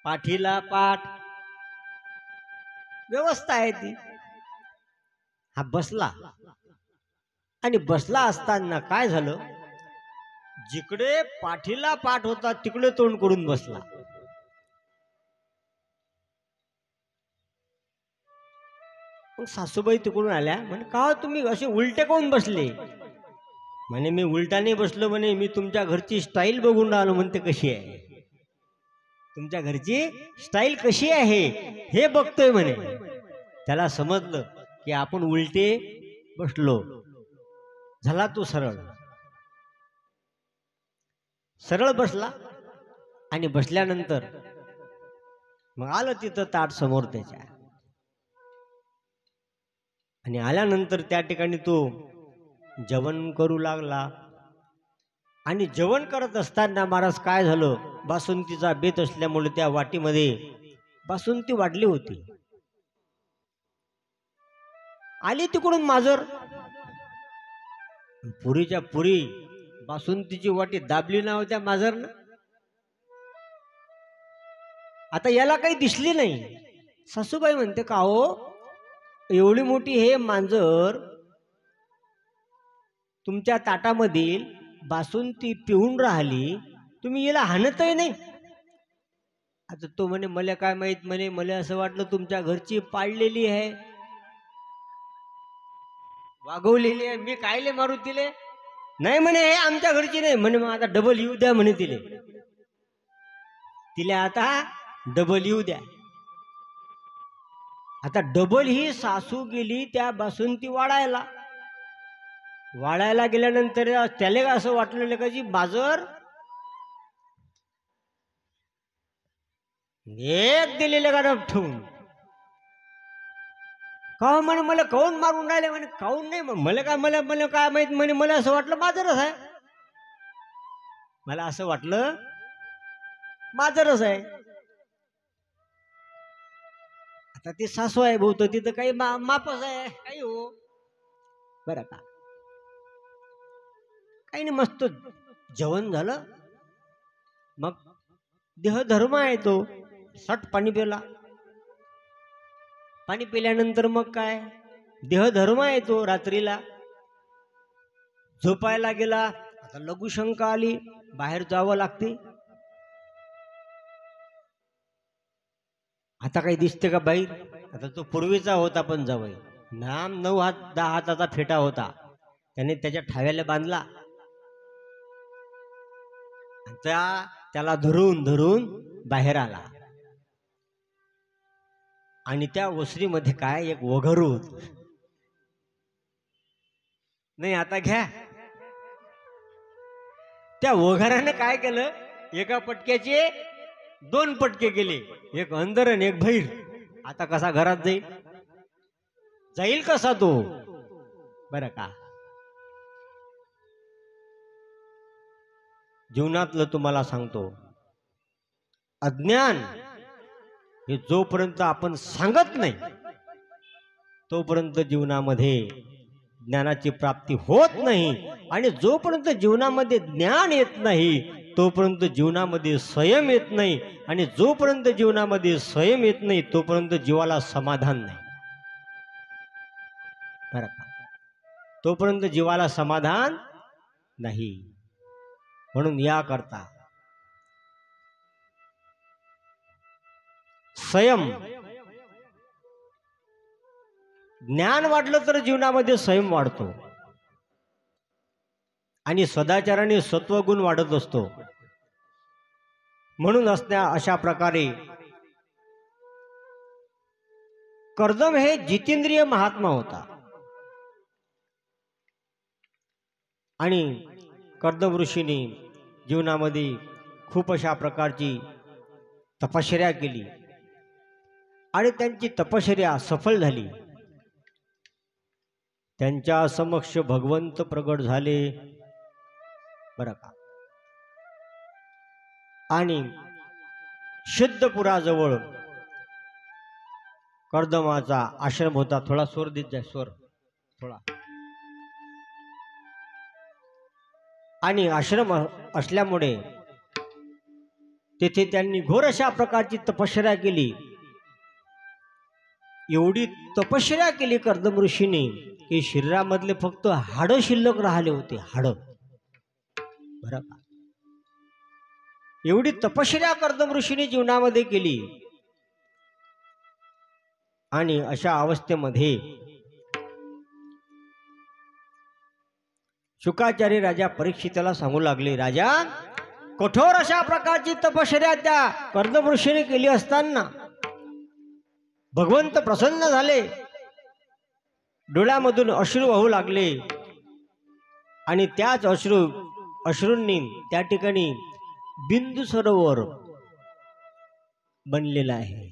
पाठीला पाट, व्यवस्था आहे ती. हा बसला आणि बसला असताना काय झालं, जिकडे पाठीला पाठ होता तिकडे तोंड करून बसला. मग सासूबाई तिकडून आल्या, म्हणे का तुम्ही असे उलटे कोण बसले. म्हणे मी उलटा नाही बसलो, म्हणे मी तुमच्या घरची स्टाईल बघून राहिलो. म्हणते कशी आहे तुमच्या घरची स्टाईल, कशी आहे हे बघतोय म्हणे. त्याला समजलं की आपण उलटे बसलो. झाला तो सरळ बसला आणि बसल्यानंतर मग आलं तिथं ताट समोर त्याच्या. आणि आल्यानंतर त्या ठिकाणी तो जेवण करू लागला. आणि जेवण करत असताना महाराज काय झालं, बासुंतीचा बेत असल्यामुळे त्या वाटीमध्ये बासुंती वाढली होती. आली तिकडून माजर, पुरीच्या पुरी बासुंतीची वाटी दाबली ना होत्या माजरनं. आता याला काही दिसली नाही. सासूबाई म्हणते का हो, एवढी मोठी हे मांजर तुमच्या ताटामधील बासुंदी पिऊन राहिली, तुम्ही याला हाणतही नाही. आता तो म्हणे मला काय माहित, म्हणे मला असं वाटलं तुमच्या घरची पाळलेली आहे, वागवलेली आहे, मी कायले मारू तिले. नाही म्हणे हे आमच्या घरची नाही म्हणे. मग आता डबल येऊ द्या म्हणे तिले, आता डबल येऊ द्या. आता डबल ही सासू गेली त्या बासुंदी वाळायला गेल्यानंतर त्याला असं वाटलं का जी बाजर एक दिलेले का ठेवून का म्हणे मला काऊन मारून राहिले म्हणे. काऊन नाही मला काय मला काय माहित म्हणे, मला असं वाटलं बाजारच आहे, मला असं वाटलं बाजारच आहे. आता ती सासू आहे बहुत, तिथं काही मापच आहे काही हो बरं का. काही नाही, मस्त जेवण झालं, मग देहधर्म आहे तो, सट पाणी पिला. पाणी पिल्यानंतर मग काय देहधर्म आहे तो, रात्रीला झोपायला गेला. आता लघुशंका आली, बाहेर जावं लागते. आता काही दिसते का बाई. आता तो पूर्वीचा होता पण जावई, नाम 9 हात 10 हाताचा फेटा होता, त्याने त्याच्या ठाव्याला बांधला. त्याला धरून धरून बाहेर आला. आणि त्या ओसरीमध्ये काय एक वघर होत. नाही आता घ्या, त्या वघराने काय केलं, एका पटक्याचे 2 पटके केले, एक अंदर आणि एक बाहेर. आता कसा घरात जाईल कसा तो बरं का. जीवनातलं तुम्हाला सांगतो, अज्ञान हे जोपर्यंत आपण सांगत नाही तोपर्यंत जीवनामध्ये ज्ञानाची प्राप्ती होत नाही. आणि जोपर्यंत जीवनामध्ये ज्ञान येत नाही तोपर्यंत जीवनामध्ये संयम येत नाही. आणि जोपर्यंत जीवनामध्ये संयम येत नाही तोपर्यंत जीवाला समाधान नाही बरं का. तोपर्यंत जीवाला समाधान नाही. म्हणून याकरता संयम, ज्ञान वाढलं तर जीवनामध्ये संयम वाढतो आणि सदाचाराने सत्वगुण वाढत असतो. म्हणून अशा प्रकारे कर्दम हे जितेंद्रिय महात्मा होता. आणि कर्दम ऋषीने जीवनामध्ये खूप अशा प्रकारची तपश्चर्या केली आणि त्यांची तपश्चर्या सफल झाली. त्यांच्या समक्ष भगवंत प्रगट झाले बरं का. आणि सिद्धपुराजवळ कर्दमाचा आश्रम होता. थोडा स्वर देत जाय, स्वर थोडा. आणि आश्रम असल्यामुळे तेथे त्यांनी घोर अशा प्रकारची तपश्चर्या केली. एवढी तपश्चर्या केली कर्दम ऋषीने की शरीरामधले फक्त हाडं शिल्लक राहिले होते, हाडं बरं का. एवढी तपश्चर्या कर्दम ऋषीने जीवनामध्ये केली. आणि अशा अवस्थेमध्ये शुकाचार्य राजा परीक्षिताला सांगू लागले, राजा कठोर अशा प्रकारची तपश्चर्या त्या कर्दम ऋषीने केली असताना भगवंत प्रसन्न झाले. डोळ्यामधून अश्रू वाहू लागले आणि त्याच अश्रूंनी त्या ठिकाणी बिंदू सरोवर बनलेलं आहे.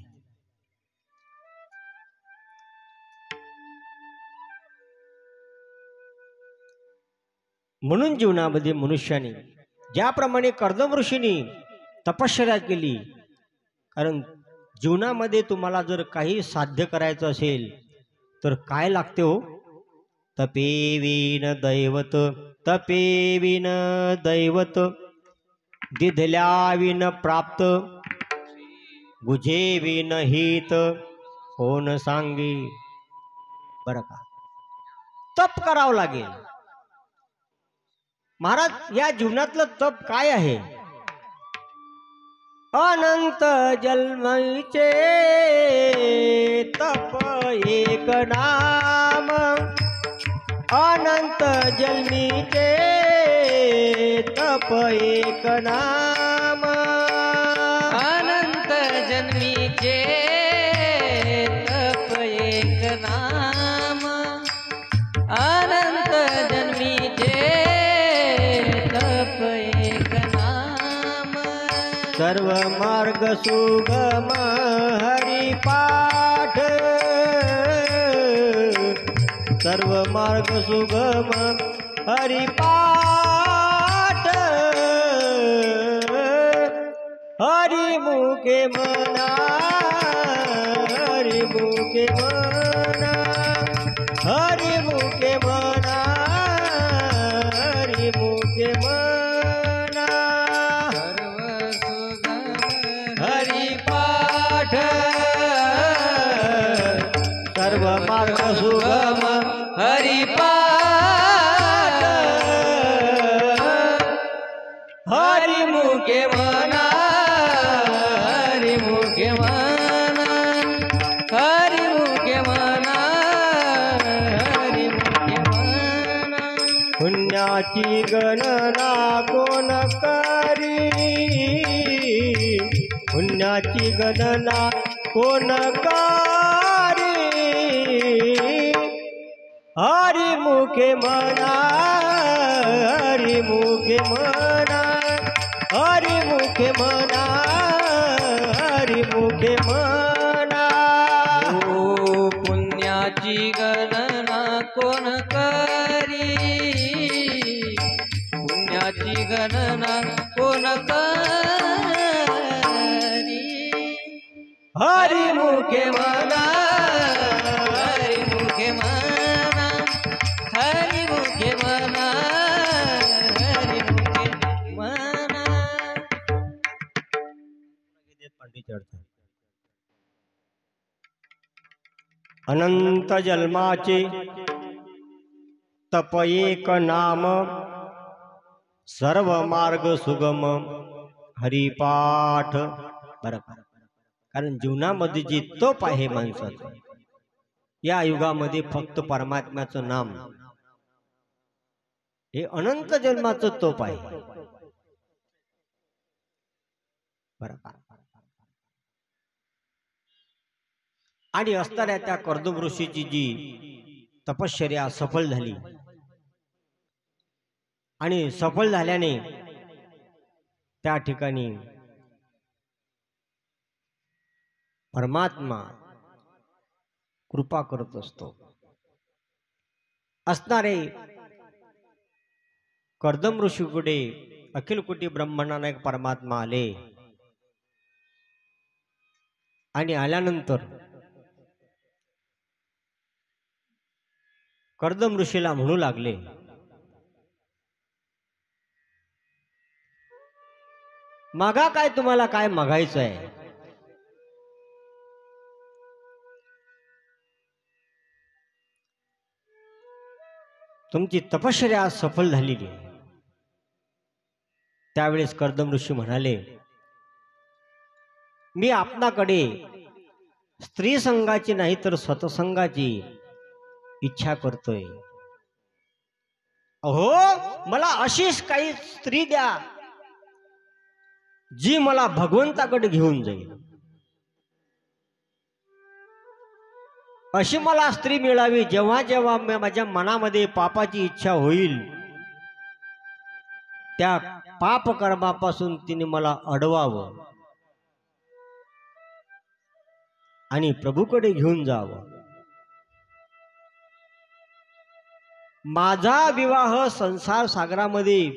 म्हणून जीवनामध्ये मनुष्याने ज्याप्रमाणे कर्दम ऋषींनी तपश्चर्या केली, कारण जीवनामध्ये तुम्हाला जर काही साध्य करायचं असेल तर काय लागते हो, तपेविन दैवत, तपेविन दैवत, दिधल्याविन प्राप्त, बुझे विनहित कोण सांगे. बरं का, तप करावं लागेल. महाराज, या जीवनातलं तप काय आहे? अनंत जन्मचे तप एक नाम, अनंत जन्मीचे तप एक नाम,
अनंत जन्मीचे तप एक नाम, अनंत जन्मीचे तप एक नाम.
सर्व मार्ग सुगम हरिपाठ, सर्व मार्ग सुगम हरिपाठ, हरिमुखे मना, हरिमुखे मना, हरिमुखे मना, हरिमुखे मना. हरिपाठ सर्व मार्ग सुगम
हरिपाठ, हरिमुखे मना, हरिमुखे मना, हरिमुखे मना, हरिमुखे मना.
पुण्याची गणना कोण करी, पुण्याची गणना कोण करी, हरिमुखे मना, हरिमुखे मना, हरिमुखे मना, हरिमुखे मना.
ओ पुण्याची गणना कोण करी, पुण्याची गणना कोण करी,
हरिमुखे मना,
हरिमुखे मना, हरिमुखे मना, हरिमुखे मना.
अनंत जन्माचे तप एक नाम, सर्व मार्ग सुगम हरिपाठ. बरं, कारण जीवनामध्ये जी तप आहे माणसाचं, या युगामध्ये फक्त परमात्म्याचं नाम हे अनंत जन्माचं तप आहे. बरं, आणि असताना त्या कर्दम ऋषीची जी तपश्चर्या सफल झाली, आणि सफल झाल्याने त्या ठिकाणी परमात्मा कृपा करत असतो. असणारे कर्दम ऋषीकडे अखिल कोटी ब्रह्मांडाने एक परमात्मा आले, आणि आल्यानंतर कर्दम ऋषीला म्हणू लागले, मागा काय, तुम्हाला काय मागायचं आहे? तुमची तपश्चर्या सफल झालेली आहे. त्यावेळेस कर्दम ऋषी म्हणाले, मी आपणाकडे स्त्री संघाची नाही तर सतसंगाची इच्छा करतोय. अहो, मला अशीच काही स्त्री द्या जी मला भगवंताकडे घेऊन जाईल. अशी मला स्त्री मिळावी, जेव्हा जेव्हा माझ्या मनामध्ये पापाची इच्छा होईल, त्या पाप कर्मापासून तिने मला अडवावं आणि प्रभूकडे घेऊन जावं. माझा विवाह संसार सागरामध्ये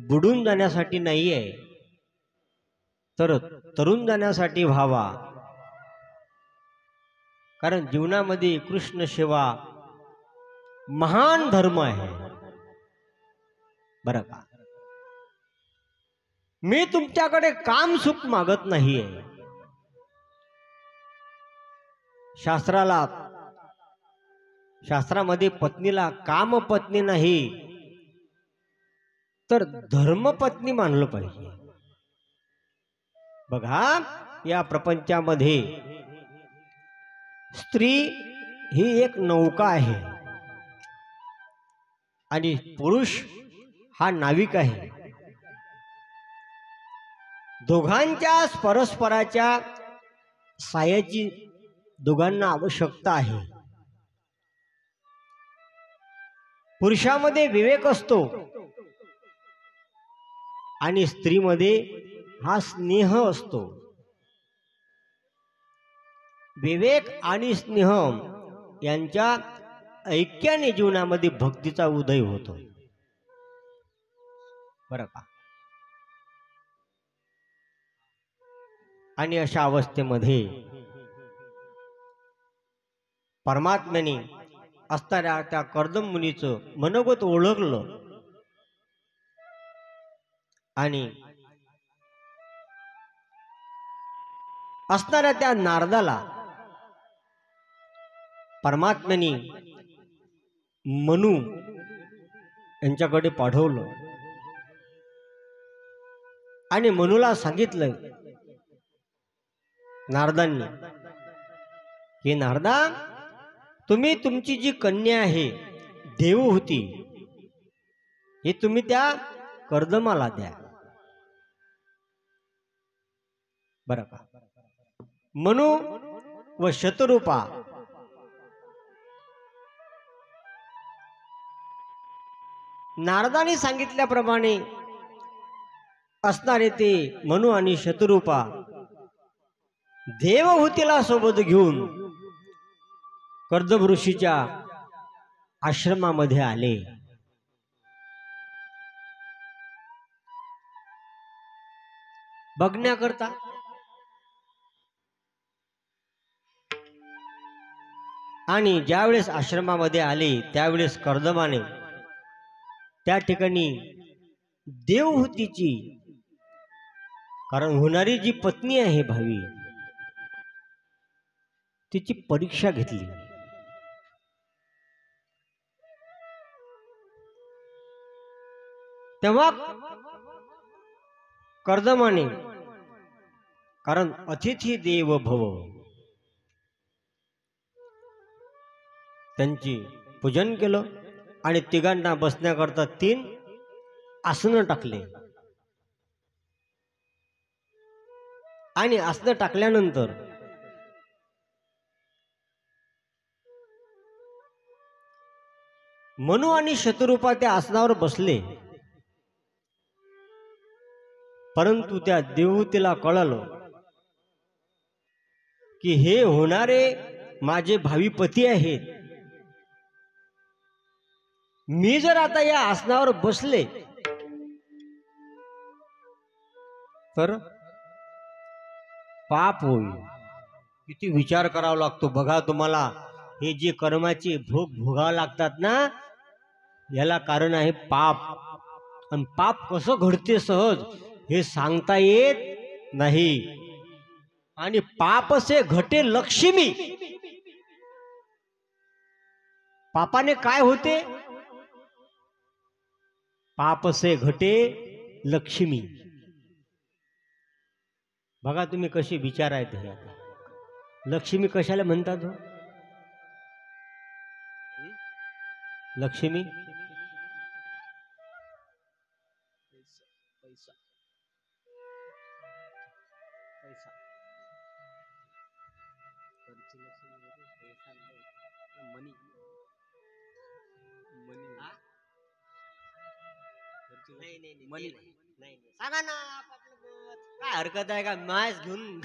बुडून जाण्यासाठी नाहीये, तर तरुण जाण्यासाठी व्हावा. कारण जीवनामध्ये कृष्ण सेवा महान धर्म आहे. बरं का, मी तुमच्याकडे काम सुख मागत नाहीये, शास्त्रामध्ये पत्नीला कामपत्नी नाही तर धर्मपत्नी मानलं पाहिजे. बघा, या प्रपंचामध्ये स्त्री ही एक नौका आहे आणि पुरुष हा नाविक आहे. दोघांच्या परस्पराच्या साह्याची दोघांना आवश्यकता आहे. पुरुषामध्ये विवेक असतो आणि स्त्रीमध्ये हा स्नेह असतो. विवेक आणि स्नेह यांच्या ऐक्याने जीवनामध्ये भक्तीचा उदय होतो. बरं का? आणि अशा अवस्थेमध्ये परमात्म्याने असणाऱ्या त्या कर्दम मुनीचं मनोगत ओळखलं आणि असणाऱ्या त्या नारदाला परमात्म्याने मनु यांच्याकडे पाठवलं आणि मनुला सांगितलं नारदांनी की नारदा, तुम्ही तुमची जी कन्या आहे देवहूती हे तुम्ही त्या कर्दमाला द्या. बरं का? मनु व शतरूपा नारदाने सांगितल्याप्रमाणे असणारे ते मनु आणि शतरूपा देवहूतीला सोबत घेऊन कर्दम ऋषीच्या आश्रमामध्ये आले. बघण्याकरता. आणि ज्यावेळेस आश्रमामध्ये आले त्यावेळेस कर्दमाने त्या ठिकाणी देवहूतीची, कारण होणारी जी पत्नी आहे भावी, तिची परीक्षा घेतली. तेव्हा कर्दमाने, कारण अतिथी देव भव, त्यांची पूजन केलं आणि तिघांना बसण्याकरता 3 आसनं टाकले. आणि आसनं टाकल्यानंतर मनु आणि शतरूपा त्या आसनावर बसले. परंतु त्या देवहूतीला कळलं की हे होणारे माझे भावी पती आहेत. मी जर आता या आसनावर बसले तर पाप होईल. किती विचार करावा लागतो बघा तुम्हाला. हे जे कर्माचे भोग भोगावे लागतात ना, याला कारण आहे पाप. आणि पाप कसं घडते सहज हे सांगता येत नाही. आणि पाप से घटे लक्ष्मी. पापाने काय होते? पाप से घटे लक्ष्मी. बघा तुम्ही कसे विचार आहेत हे. लक्ष्मी कशाला म्हणतात हो? लक्ष्मी सांगा ना. काय हरकत आहे का? मास घेऊन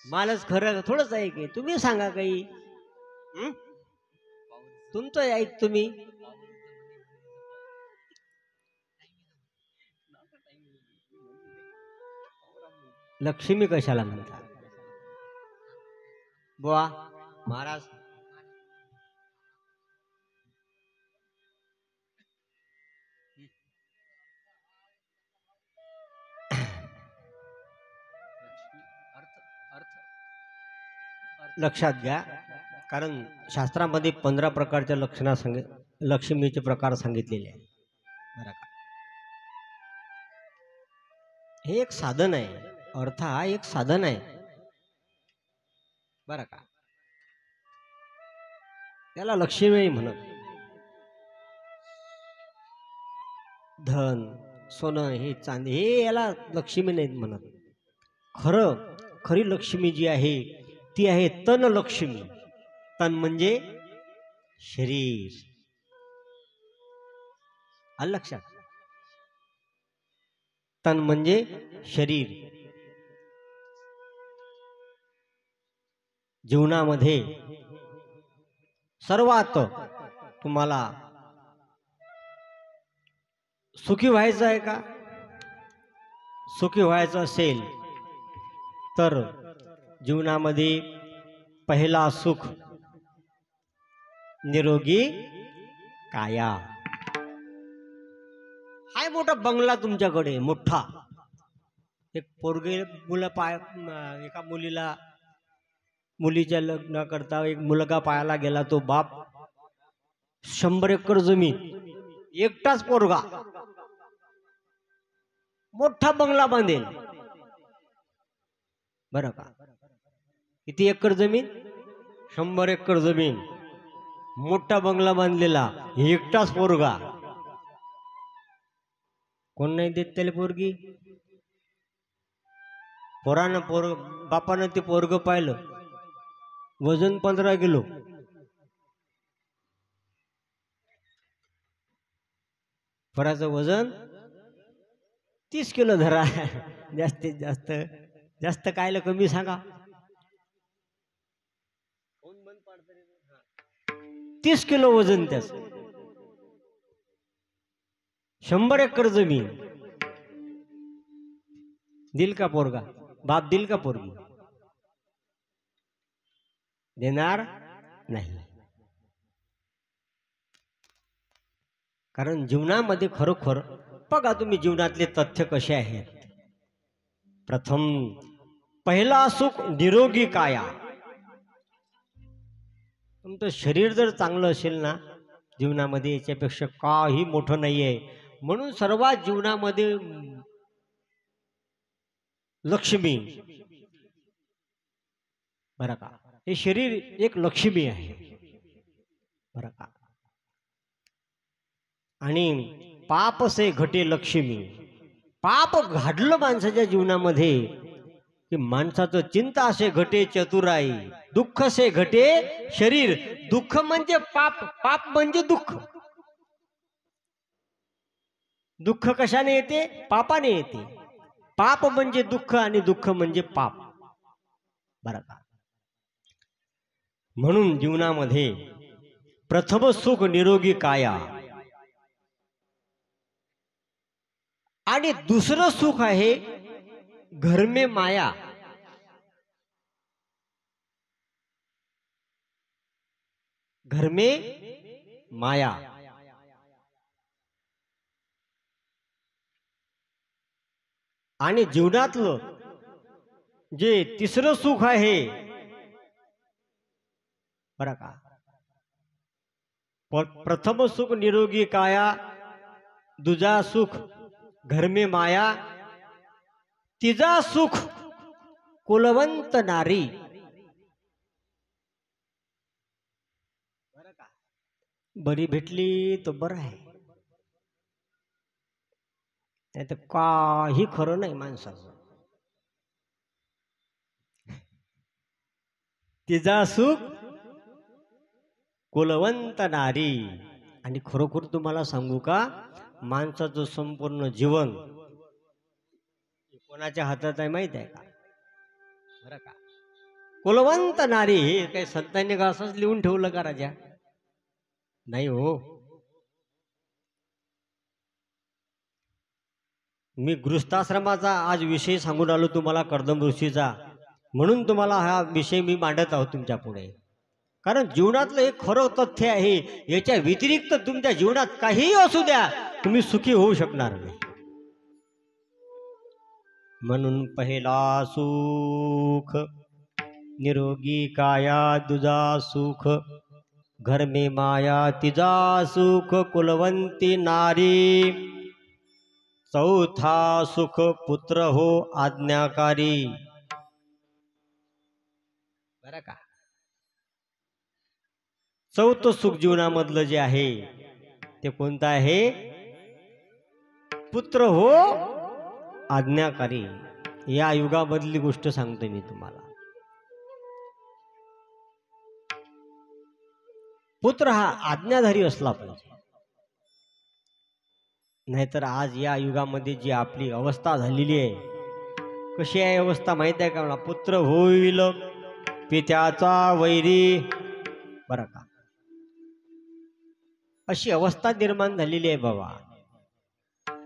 मालच खरं थोडंच आहे की. तुम्ही सांगा काही. तुमचं ऐक तुम्ही. लक्ष्मी कशाला म्हणतात बुवा महाराज? लक्षात घ्या, कारण शास्त्रामध्ये 15 प्रकारच्या लक्ष्मीचे प्रकार सांगितलेले आहे बरं का. हे एक साधन आहे, अर्थ हा एक साधन आहे बरं का. त्याला लक्ष्मी म्हणत. धन सोनं हे चांदी हे याला लक्ष्मी नाहीत म्हणत. खरी लक्ष्मी जी आहे ती आहे तन लक्ष्मी. तन म्हणजे शरीर. आलं लक्षात. तन म्हणजे शरीर. जीवनामध्ये सर्वात तुम्हाला सुखी व्हायचं आहे का? सुखी व्हायचं असेल तर जीवनामध्ये पहिला सुख निरोगी काया. हाय मोठा बंगला तुमच्याकडे मोठा. एक पोरगे एका मुलीच्या लग्न करता एक मुलगा पाहायला गेला. तो बाप 100 एकर जमीन, एकटाच पोरगा, मोठा बंगला बांधेल बरं का. किती एकर जमीन? 100 एकर जमीन, मोठा बंगला बांधलेला, एकटाच पोरगा. कोण नाही देत त्याला पोरगी? बापानं ते पोरग पाहिलं. वजन 15 किलो. पोराचं वजन 30 किलो धरा. जास्तीत जास्त जास्त कायला कमी सांगा. 30 किलो वजन त्याच. 100 एकर जमीन. दिल का पोरगा? बाप दिल का पोरगी? देणार नाही. कारण जीवनामध्ये खरोखर बघा तुम्ही जीवनातले तथ्य कसे आहेत. प्रथम पहिला सुख निरोगी काया. तुमचं शरीर जर चांगलं असेल ना जीवनामध्ये याच्यापेक्षा काही मोठं नाही आहे. म्हणून सर्वात जीवनामध्ये लक्ष्मी बरं का. हे शरीर एक लक्ष्मी आहे बरं का. आणि पाप से घटे लक्ष्मी. पाप घडलं माणसाच्या जीवनामध्ये की माणसाचं चिंता असे घटे चतुराई. दुःख से घटे शरीर. दुःख म्हणजे पाप, पाप म्हणजे दुःख. दुःख कशाने येते? पापाने येते. पाप म्हणजे दुःख आणि दुःख म्हणजे पाप बरं का. म्हणून जीवनामध्ये प्रथम सुख निरोगी काया आणि दुसरं सुख आहे घर में माया. घर में माया. आणि जीवनातलं जे तिसरं सुख आहे बरं का. प्रथम सुख निरोगी काया, दुजा सुख घर में माया, तिजा सुख कुलवंत नारी. बरं का. बरी भेटली तर बरं आहे, नाही तर काही खरं नाही माणसाचं. तिचा सुख कुलवंत नारी. आणि खरोखर तुम्हाला सांगू का, माणसाचं संपूर्ण जीवन कोणाच्या हातात आहे माहित आहे का? बरं का. कुलवंत नारी. हे काही संतांनी का असंच लिहून ठेवलं का राजा? नाही हो. मी गृहस्थाश्रमाचा आज विषय सांगून आलो तुम्हाला, कर्दम ऋषीचा. म्हणून तुम्हाला हा विषय मी मांडत आहोत तुमच्या पुढे. कारण जीवनातलं एक खरं तथ्य आहे. याच्या व्यतिरिक्त तुमच्या जीवनात काहीही असू द्या, तुम्ही सुखी होऊ शकणार नाही. म्हणून पहिला सुख निरोगी काया दुजा सुख, घर में माया तिजा सुख, कुलवंती नारी, चौथा सुख पुत्र हो आज्ञाकारी. बरं का, चौथं सुख जीवनामधलं जे आहे ते कोणतं आहे? पुत्र हो आज्ञाकारी. या युगामधली गोष्ट सांगतो मी तुम्हाला. पुत्र हा आज्ञाधारी असला पाहिजे. नाहीतर आज या युगामध्ये जी आपली अवस्था झालेली आहे, कशी आहे अवस्था माहिती आहे का मला? पुत्र होईल पित्याचा वैरी. बरं का, अशी अवस्था निर्माण झालेली आहे बाबा.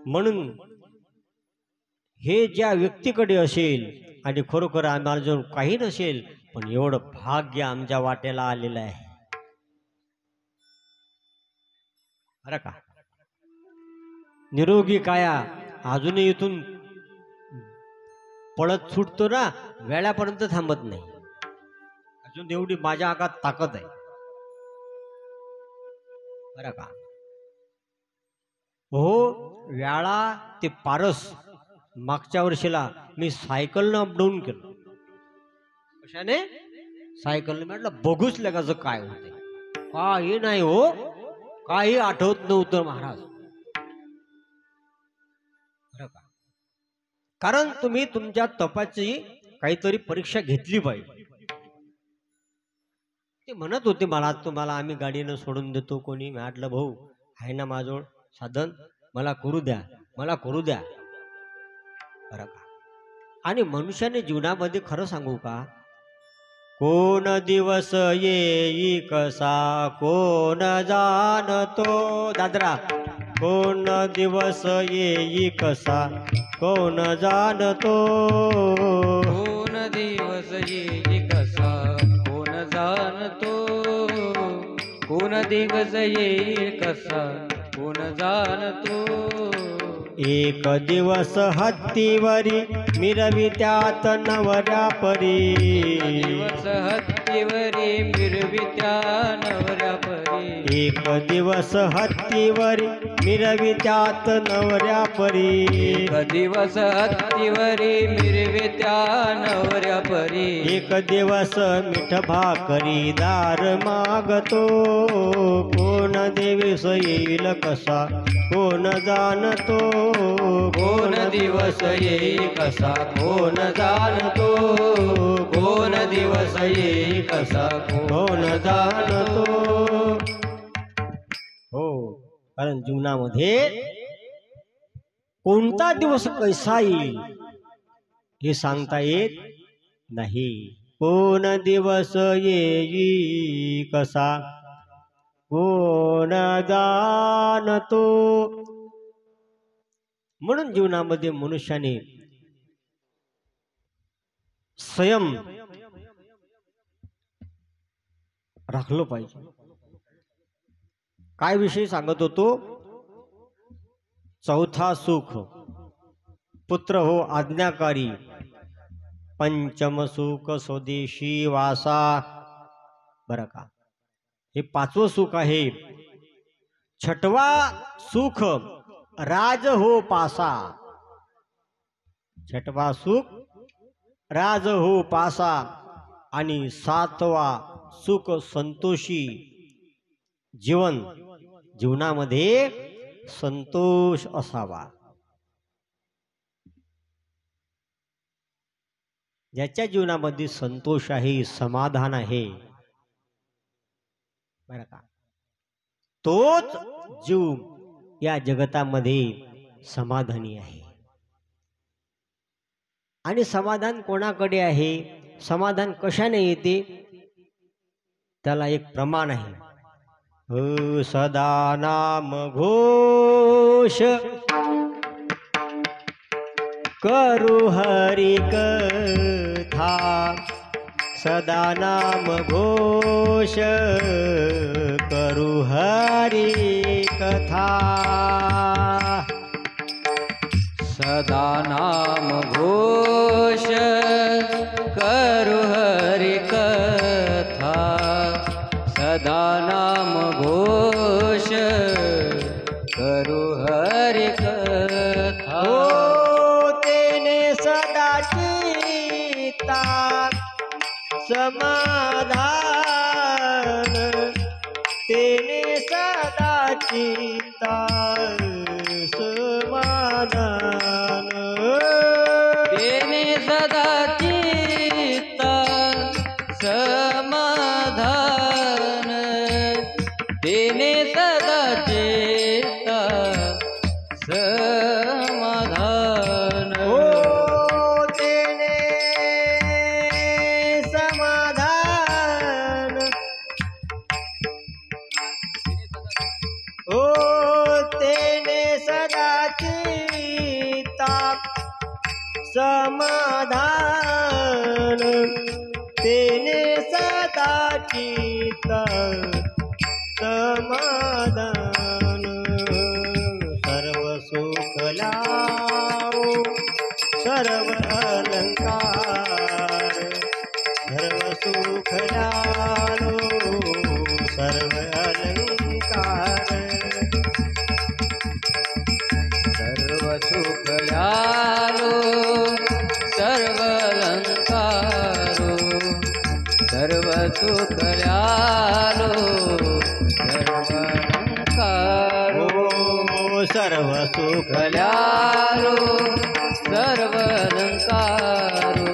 म्हणून हे ज्या व्यक्तीकडे असेल आणि खरोखर आम्हाला जर काही नसेल, पण एवढं भाग्य आमच्या वाट्याला आलेलं आहे. बरं का, निरोगी काया अजूनही इथून पळत सुटतो ना, वेळापर्यंत थांबत नाही. अजून एवढी माझ्या अंगात ताकद आहे. बरं का, हो, वेळा ते पारस मागच्या वर्षीला मी सायकलनं अपडाऊन केलं. कशाने? सायकलनं. म्हटलं बघूच लगाचं काय होते. काही नाही हो, काही आठवत नव्हतं महाराज. बरं का, कारण तुम्ही तुमच्या तपाची काहीतरी परीक्षा घेतली पाहिजे. ते म्हणत होते मला, तुम्हाला आम्ही गाडीनं सोडून देतो कोणी. म्हटलं भाऊ आहे ना माझ्याजवळ साधन, मला करू द्या, मला करू द्या. बरं का, आणि मनुष्याने जीवनामध्ये खरं सांगू का, कोण दिवस येई कसा कोण जाणतो. दादरा, कोण दिवस येई कसा कोण जाणतो.
कोण दिवस येई कसा कोण जाणतो. कोण दिवस येई कसा कोण जाणतो.
एक दिवस हत्तीवरी मिरवी त्यात नवऱ्या परी.
दिवस हत्तीवरी मिरवी त्या नवऱ्या परी.
एक दिवस हत्तीवरी मिरवी त्यात नवऱ्या परी.
एक दिवस हत्तीवरी मिरवी त्या नवऱ्या परी.
एक दिवस मीठ भाकरी दार मागतो. कोण दिवस येईल कसा कोण जाणतो.
कोण दिवस येई कसा कोण जाणतो. कोण दिवस येई कसा
कोण जाणतो. हो, कारण जीवनामध्ये कोणता दिवस कैसा येईल हे सांगता येत नाही. कोण दिवस येई कसा कोण जाणतो. म्हणून जीवनामध्ये मनुष्याने संयम राखलो पाहिजे. काय विषय सांगत होतो? चौथा सुख पुत्र हो आज्ञाकारी. पंचम सुख स्वदेशी वासा. बरं का, हे पाचवं सुख आहे. छठवा सुख राज हो पासा. छठवा सुख राज हो पासा. आणि सातवा सुख संतोषी जीवन. जीवनामध्ये संतोष असावा. ज्याच्या जीवनामध्ये संतोष आहे, समाधान आहे, बरं का, तोच जीव या जगतामध्ये समाधानी आहे. आणि समाधान कोणाकडे आहे? समाधान कशाने येते? त्याला एक प्रमाण आहे. सदा नाम घोष करू हरि कथा. सदा नाम घोष करू हरि कथा.
सदा नाम घोष करू हरि
चित्ता समाधान तेने सदा चित्ता समाधान
तेने सदा चित्ता समाधान तेने सदा चित्ता समाधान
ओ तेने समाधान ओ तेने सदा चित्ता समाधान तेने सदा चित्ता समाधान सर्व सुख लाओ सर्व अलंकार सर्व सुख लाओ सर्व अलंकार
सर्व सुख लालो सर्व अलंकारो सर्व सुख लालो सर्व अलंकारो
सर्व सुख
लालो सर्व अलंकारो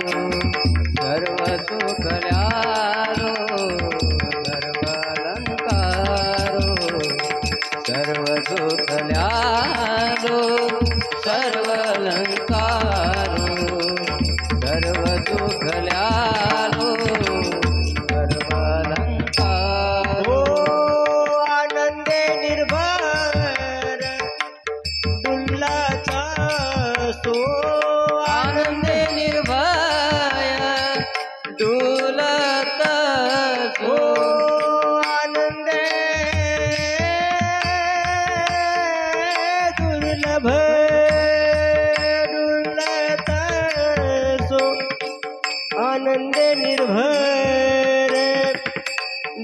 सर्व सुख लालो सर्व अलंकारो सर्व सुख लालो सर्व अलंकारो सर्व सुख लालो सर्व अलंकारो
आनंदे निर्भर डुल्लाचा सो
आनंदे निर्भय डुलत
ओ
सो
आनंदे दुर्लभ डुल्लत सो आनंदे निर्भर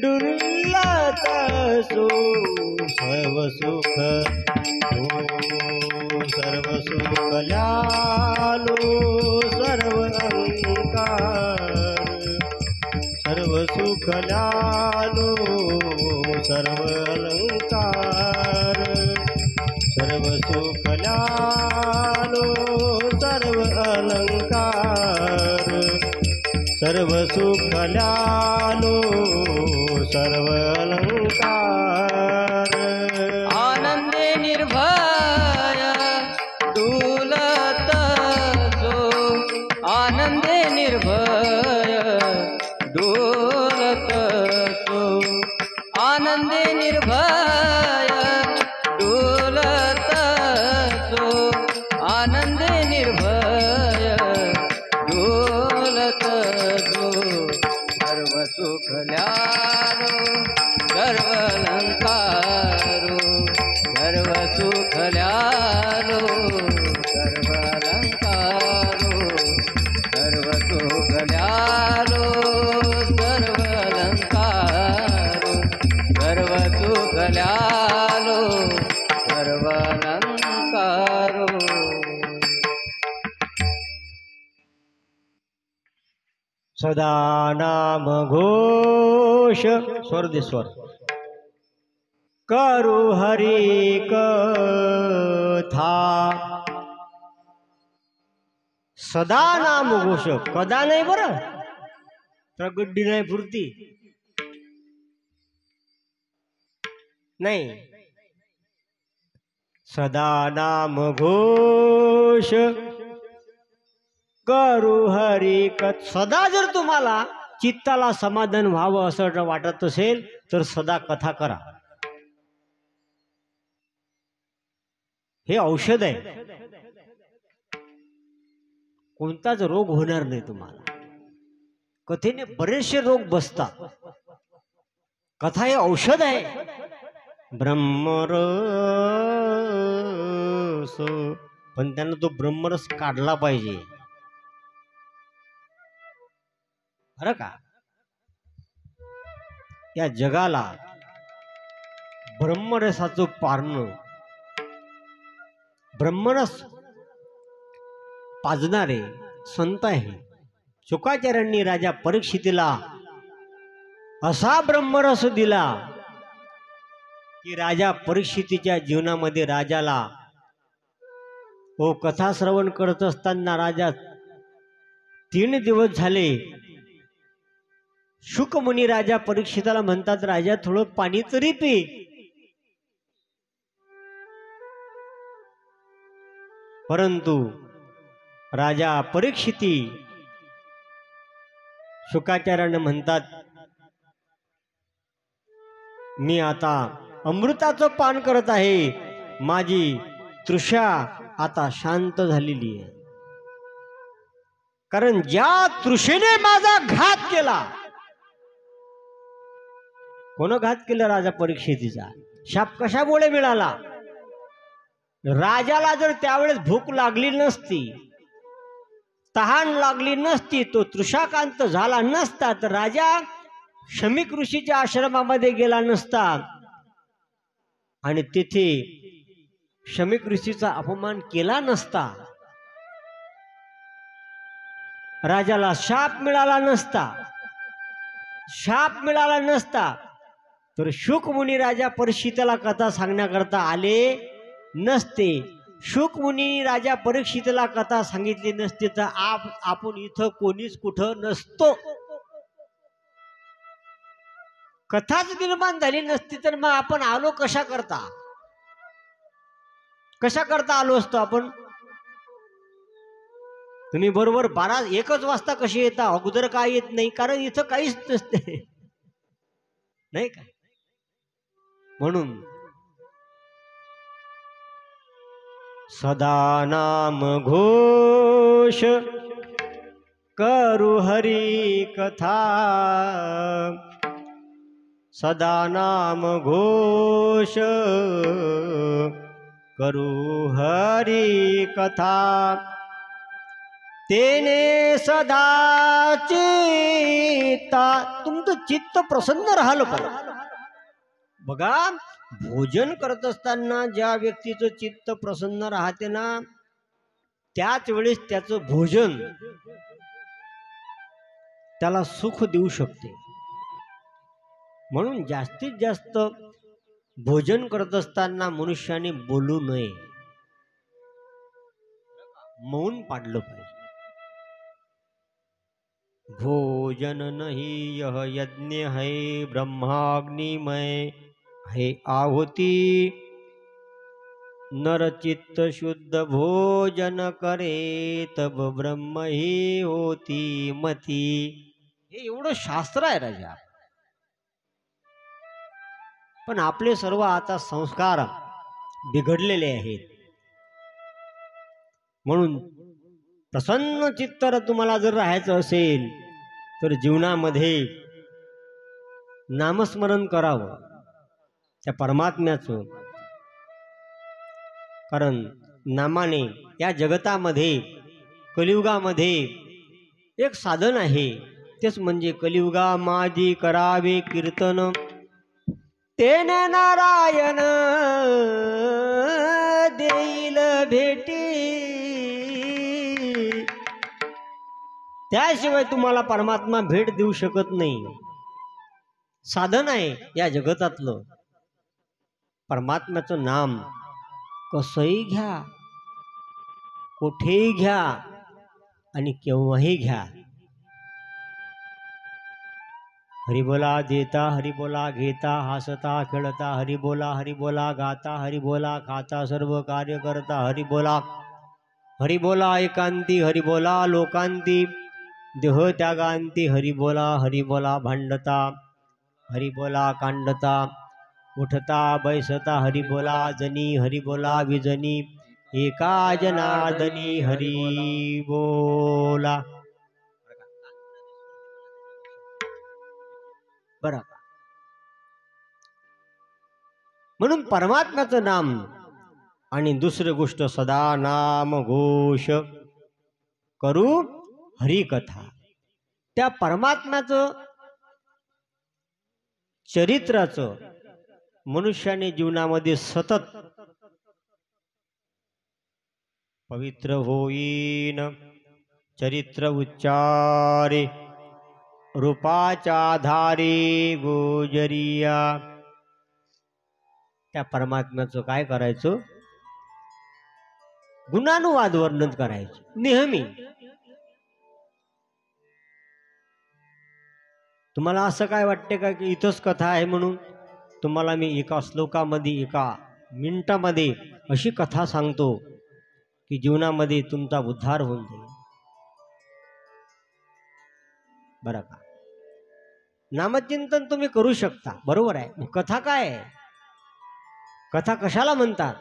डुल्लत सो सर्व सुख सर्व सुख लालो सर्व अलंकार सर्व सुख लालो सर्व अलंकार सर्व सुख लालो सर्व अलंकार सर्व सुख लालो सर्व अलंकार
आनंदे निर्भय डुलत सो आनंदे निर्भय डुलत सो आनंदे निर्भय डुलत सो आनंदे निर्भय डुलत सो सर्व सुख लालो सर्व अलंकारो सर्व सुख लालो सर्व अलंकारो सर्व सुख लालो सर्व अलंकारो सर्व सुख लालो सर्व अलंकारो
सदा नाम घोष स्वर दे स्वर करू हरी कथा सदा नाम घोष कदा नाही बरं प्रगड्डी नाही पुरती नाही सदा नाम घोष करू हरी कथ सदा जर तुम्हाला चित्ताला समाधान व्हावं असं वाटत असेल तर सदा कथा करा. हे औषध आहे. कोणताच रोग होणार नाही तुम्हाला. कथेने बरेचसे रोग बसतात. कथा हे औषध आहे. ब्रह्मरस पण त्यांना तो ब्रह्मरस काढला पाहिजे. खरं का? या जगाला ब्रह्मरसाचं पारणं ब्रह्मरस पाजणारे संत आहे. शुकाचार्यांनी राजा परीक्षितीला असा ब्रह्मरस दिला की राजा परीक्षितीच्या जीवनामध्ये राजाला कथा श्रवण करत असताना राजा 3 दिवस झाले. शुकमुनी राजा परीक्षिताला म्हणतात, राजा थोडं पाणी तरी पी. परंतु राजा परीक्षिती शुकाचार्याने म्हणतात, मी आता अमृताचं पान करत आहे, माझी तृषा आता शांत झालेली आहे. कारण ज्या तृषेने माझा घात केला. कोण घात केला? राजा परीक्षितीचा. शाप कशामुळे मिळाला? राजाला जर त्यावेळेस भूक लागली नसती, तहान लागली नसती, तो तृषाकांत झाला नसता, तर राजा शमीक ऋषीच्या आश्रमामध्ये गेला नसता आणि तिथे शमीक ऋषीचा अपमान केला नसता. राजाला शाप मिळाला नसता. शाप मिळाला नसता तर शुक मुनी राजा परीक्षिताला कथा सांगण्याकरता आले नसते. शुक मुनी राजा परीक्षिताला कथा सांगितली नसते तर आपण इथं कोणीच कुठं नसतो. कथाच निर्माण झाली नसती तर मग आपण आलो कशा करता? कशा करता आलो असतो आपण? तुम्ही बरोबर 1 वाजता कशी येता? अगोदर काय येत नाही, कारण इथं काहीच नसते, नाही का? म्हणून सदा नाम घोष करू हरी कथा. सदा नाम घोष करू हरी कथा. तेने सदा चित्ता. तुमचं चित्त प्रसन्न राहिलं पाहिजे. बघा, भोजन करत असताना ज्या व्यक्तीचं चित्त प्रसन्न राहते ना, त्याच वेळेस त्याचं भोजन त्याला सुख देऊ शकते. म्हणून जास्तीत जास्त भोजन करत असताना मनुष्याने बोलू नये, मौन पाडलं पाहिजे. भोजन नहीं यह यज्ञ है ब्रह्माग्निमय है आहुति. नर चित्त शुद्ध भोजन करे तब ब्रह्म ही होती मती. हे एवढं शास्त्र आहे राजा. पण आपले सर्व आता संस्कार बिघडलेले आहेत. म्हणून प्रसन्न चित्तर तुम्हाला जर राहायचं असेल तर जीवनामध्ये नामस्मरण करावं त्या परमात्म्याचं. कारण नामाने या जगतामध्ये कलियुगामध्ये एक साधन आहे, तेच म्हणजे कलियुगा माझी करावे कीर्तन. तेने नारायण देईल भेटी. त्याशिवाय तुम्हाला परमात्मा भेट देऊ शकत नाही. साधन आहे या जगतातलं. परमात्म्याचं नाम कसंही घ्या, कुठेही घ्या आणि केव्हाही घ्या. हरिबोला देता, हरिबोला घेता, हसता खेळता, हरिबोला हरिबोला गाता, हरिबोला खाता, सर्व कार्य करता, हरिबोला. हरिबोला एकांती, हरिबोला लोकांती, देह त्यागांती, हरिबोला. हरिबोला भांडता, हरिबोला कांडता, उठता बैसता, हरिबोला जनी, हरिबोला विजनी, एका जनार्दनी हरिबोला. बरं का? म्हणून परमात्म्याचं नाम आणि दुसरी गोष्ट सदा नाम घोष करू हरिकथा. त्या परमात्म्याचं चरित्राचं मनुष्याने जीवनामध्ये सतत पवित्र होईन. चरित्र उच्चारे रूपाच्या आधारे गोजरिया. त्या परमात्म्याचं काय करायचं? गुणानुवाद वर्णन करायचं नेहमी. तुम्हाला असं काय वाटते का की इथंच कथा आहे म्हणून तुम्हाला मी एका श्लोकामध्ये एका मिनिटामध्ये अशी कथा सांगतो की जीवनामध्ये तुमचा उद्धार होऊन जाईल. बरं का? नामचिंतन तुम्ही करू शकता, बरोबर आहे. मग कथा काय आहे? कथा कशाला म्हणतात?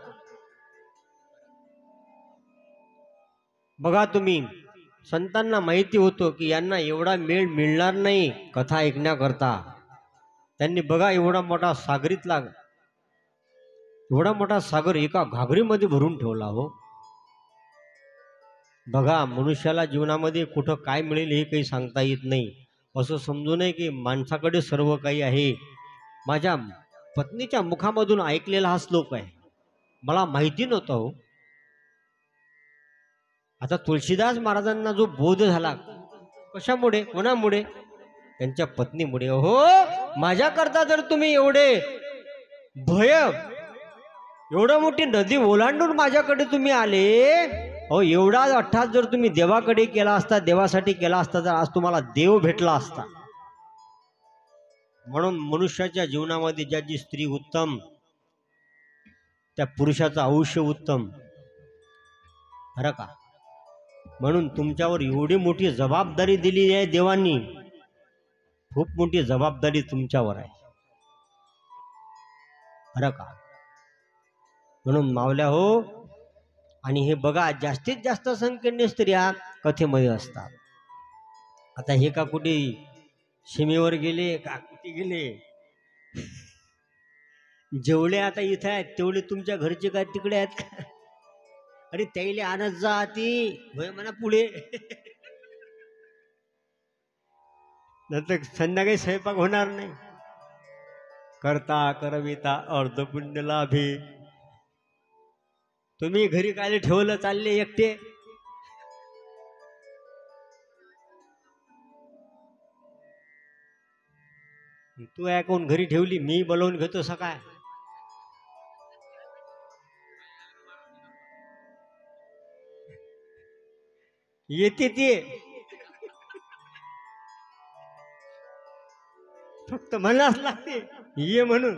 बघा तुम्ही, संतांना माहिती होतं की यांना एवढा मेळ मिळणार नाही कथा ऐकण्याकरता. त्यांनी बघा एवढा मोठा सागर एका घागरीमध्ये भरून ठेवला. हो बघा, मनुष्याला जीवनामध्ये कुठं काय मिळेल हे काही सांगता येत नाही. असं समजू नये की माणसाकडे सर्व काही आहे. माझ्या पत्नीच्या मुखामधून ऐकलेला हा श्लोक आहे, मला माहिती नव्हतं. हो आता तुळशीदास महाराजांना जो बोध झाला कशामुळे, कोणामुळे? त्यांच्या पत्नीमुळे. हो, माझ्याकरता जर तुम्ही एवढं मोठी नदी ओलांडून माझ्याकडे तुम्ही आले, हो एवढा अट्टास जर तुम्ही देवाकडे केला असता, देवासाठी केला असता, तर आज तुम्हाला देव भेटला असता. म्हणून मनुष्याच्या जीवनामध्ये ज्याची स्त्री उत्तम, त्या पुरुषाचं आयुष्य उत्तम. बरं का? म्हणून तुमच्यावर एवढी मोठी जबाबदारी दिली आहे देवांनी. खूप मोठी जबाबदारी तुमच्यावर आहे. बरं का? म्हणून मावल्या हो, आणि हे बघा जास्तीत जास्त संख्येने स्त्रिया कथेमध्ये असतात. आता हे का कुठे सीमेवर गेले का कुठे गेले, जेवढे आता इथं आहेत तेवढे तुमच्या घरचे काय तिकडे आहेत का? अरे त्याईले आणत जा ती भय म्हणा पुढे. नंतर संध्याकाळी स्वयंपाक होणार नाही. करता करविता अर्ध पुण्य लाभे. तुम्ही घरी काय ठेवलं चालले एकटे? तू कोण घरी ठेवली? मी बोलवून घेतो सकाळ. येते ते फक्त म्हणाच लागते ये म्हणून.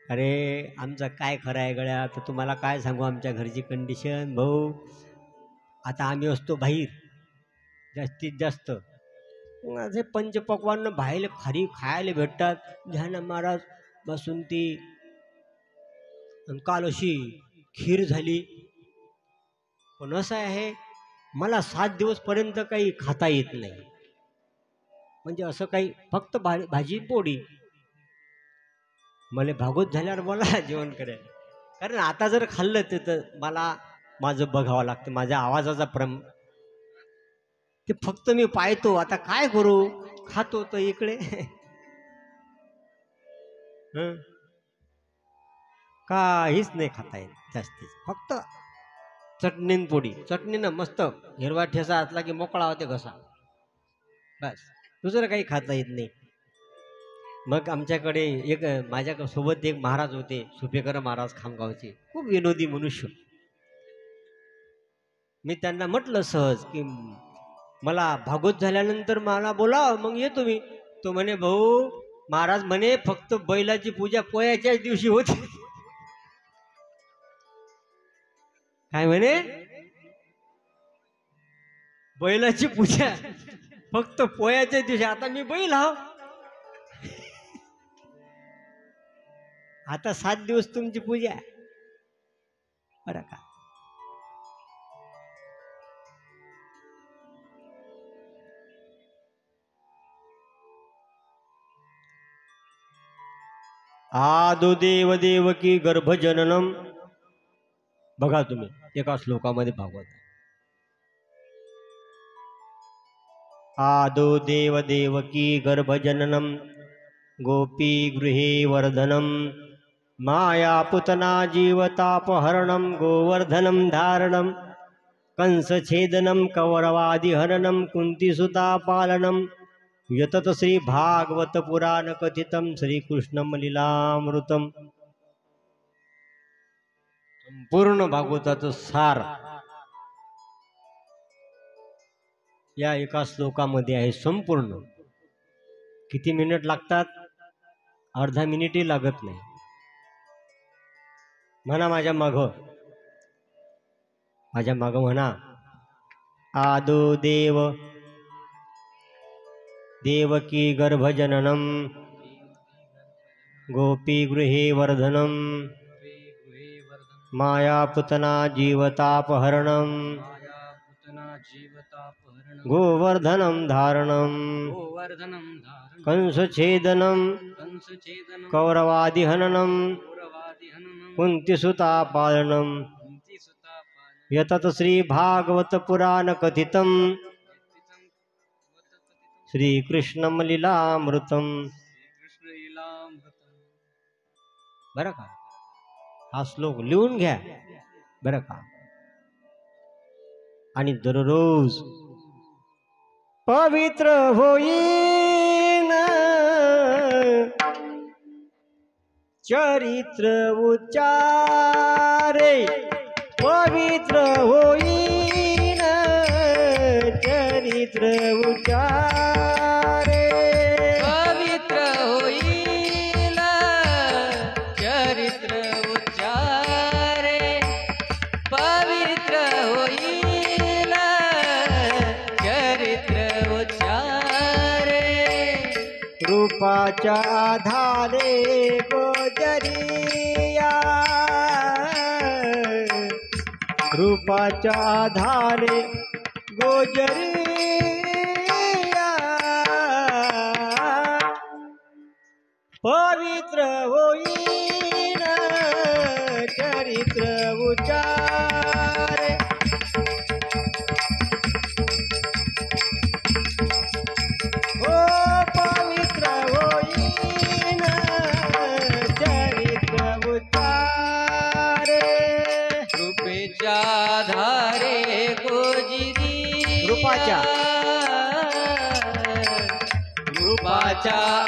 अरे आमचं काय खरं आहे गड्या, तर तुम्हाला काय सांगू आमच्या घरची कंडिशन भाऊ. आता आम्ही असतो बाहेर जास्तीत जास्त, माझे पंचपक्वान्न बाहेर खारी खायला भेटतात. घ्या ना महाराज बासुंदी. काल अशी खीर झाली, पण असं आहे मला 7 दिवस पर्यंत काही खाता येत नाही. म्हणजे असं काही फक्त भाजी पोळी. मला भागवत झाल्यावर मला जेवण करायला, कारण आता जर खाल्लं तर मला माझं बघावं लागतं, माझ्या आवाजाचा ते फक्त मी पाहतो. आता काय करू, खातो तर इकडे काहीच नाही खाता येत जास्तीच. फक्त चटणीन पोळी, चटणीनं मस्त हिरवा ठेसा असला की मोकळा होते घसा, बस. दुसरं काही खाता येत नाही. मग आमच्याकडे माझ्या सोबत एक महाराज होते, सुपेकर महाराज खामगावचे, खूप विनोदी मनुष्य. मी त्यांना म्हटलं सहज की मला भागवत झाल्यानंतर मला बोलाव, मग येतो मी. तो म्हणे भाऊ महाराज म्हणे फक्त बैलाची पूजा पोयाच्याच दिवशी होती. काय म्हणे? बैलाची पूजा फक्त पोयाच्या दिवशी. आता मी बैल हाव, आता 7 दिवस तुमची पूजा. बरं का? आदो देव देवकी गर्भजननम. बघा तुम्ही एका श्लोकामध्ये भागवत. आदो देव देवकी गर्भजननम गोपी गृहे वर्धनम माया पुतना जीवतापहरणम गोवर्धनम धारणम. कंसछेदनं कौरवादिहननं कुन्तीसुतापालनं यतत श्री भागवत पुराण कथितं श्रीकृष्णं लीलामृतं. संपूर्ण भागवताचं सार या एका श्लोकामध्ये आहे. संपूर्ण. किती मिनिट लागतात? अर्धा मिनिटही लागत नाही. म्हणा माझ्या माग म्हणा. आदो देव देवकी गर्भजननं गोपी गृहे वर्धनं मायापुतना जीवतापहरणं गोवर्धनं धारणं कंसछेदनं कौरवादिहननं कुन्तीसुतापालनं यतत श्री भागवत पुराण कथितं श्रीकृष्णं लीलामृतं. बरं का? हा श्लोक लिहून घ्या बरं का. आणि दररोज पवित्र होईन चरित्र उच्चारे, पवित्र होईन चरित्र उच्चारे,
पवित्र होईल चरित्र उच्चारे, पवित्र होईल चरित्र उच्चारे.
रूपाच्या आधारे गोजरिया, रूपाच्या आधारे गोजरिया, पवित्र होईन चरित्र उच्चारे. ओ पवित्र होईन चरित्र उच्चारे.
रूपेच्या आधारे गोजिरी,
रूपाच्या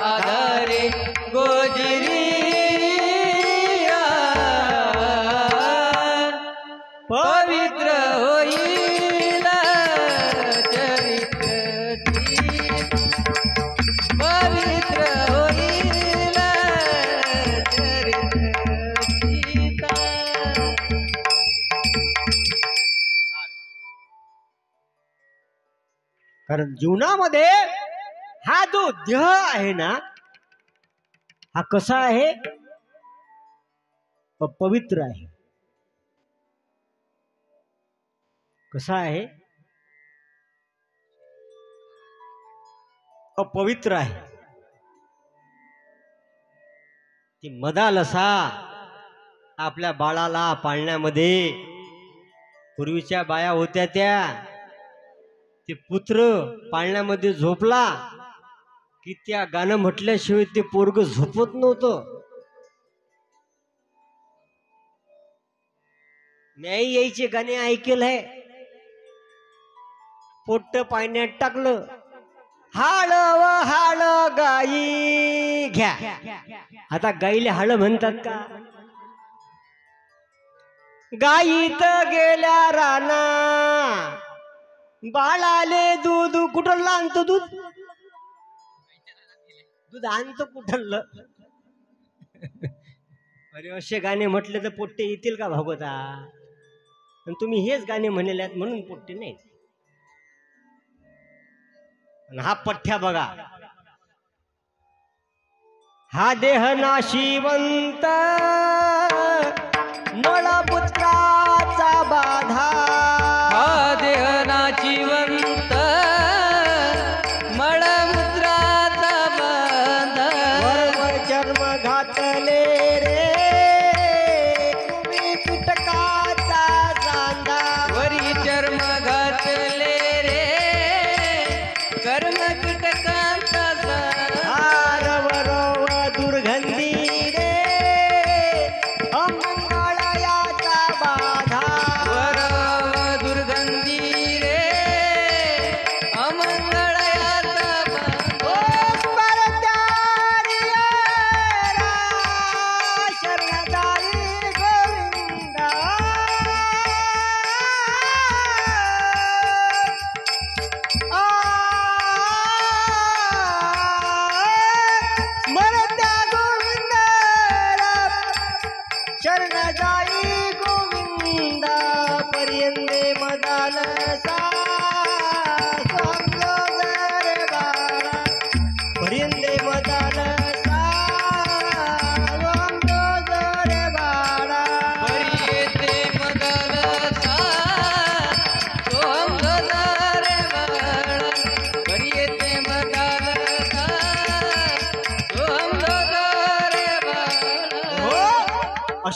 आधारे गोजिरी, पवित्र होईल चरित्र, पवित्र होईल चरित्र.
कारण जीवनामध्ये हा जो देह आहे ना, हा कसा आहे? पवित्र आहे. कसा आहे? अपवित्र आहे. ती मदालसा आपल्या बाळाला पाळण्यामध्ये पूर्वीच्या बाया होत्या त्या, ते पुत्र पाळण्यामध्ये झोपला की त्या गाणं म्हटल्याशिवाय ते पोरग झोपत नव्हतं. मी यायचे गाणे ऐकलंय. पोट्ट पाण्यात टाकलं, हाळ व हाळ गाई घ्या. आता गाईले हाळ म्हणतात का? गाईत गेल्या राना, बाळाले दूध कुठलं आणतो? दूध दूध आणतो कुठलं? अरे असे गाणे म्हटले तर पोट्टे येतील का भागवता? तुम्ही हेच गाणे म्हणलेले म्हणून पोट्टे नाही. हा पठ्ठ्या बघा. हा देह नाशिवंत मळपुत्राचा बाधा,
हा देह नाशिवंत मळमुत्राचा बाधा,
वरवर जन्म घातले रे तुम्ही कीटकाचा सांधा,
वरी चर्म घातले रे कर्म कीटकांचा
हारवरव दुर्गंधी रे अमंगळयाचा बाधा,
वरवर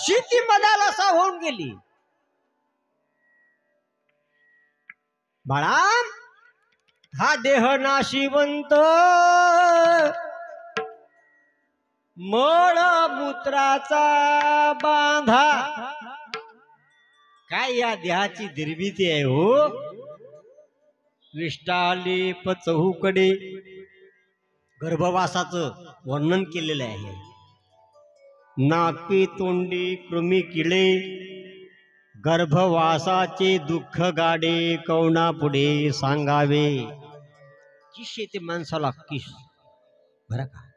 अशी ती मदालसा होऊन गेली. बाळा, हा देह नाशिवंत मळ मूत्राचा बांधा. काय या देहाची निर्मिती आहे हो. विष्टालेप चहूकडे गर्भवासाचं वर्णन केलेलं आहे. नाकी तोंडी कृमी किडे, गर्भवासाचे दुःख गाडे, कौना पुढे सांगावे. किस येते माणसाला, किस बरं का.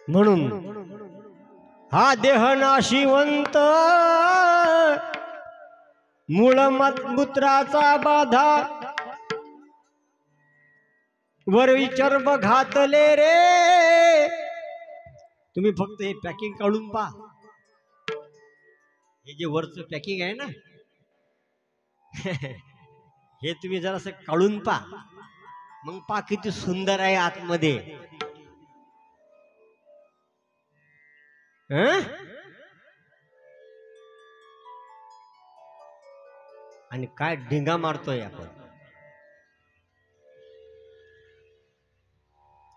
म्हणून हा देह नाशिवंत मूळ मूत्राचा बाधा, वरवी चर्म घातले रे. तुम्ही फक्त हे पॅकिंग काढून पहा. हे जे वरचं पॅकिंग आहे ना, हे तुम्ही जरासं काढून पहा. मग पहा किती सुंदर आहे आतमध्ये. आणि काय ढिंगा मारतोय आपण.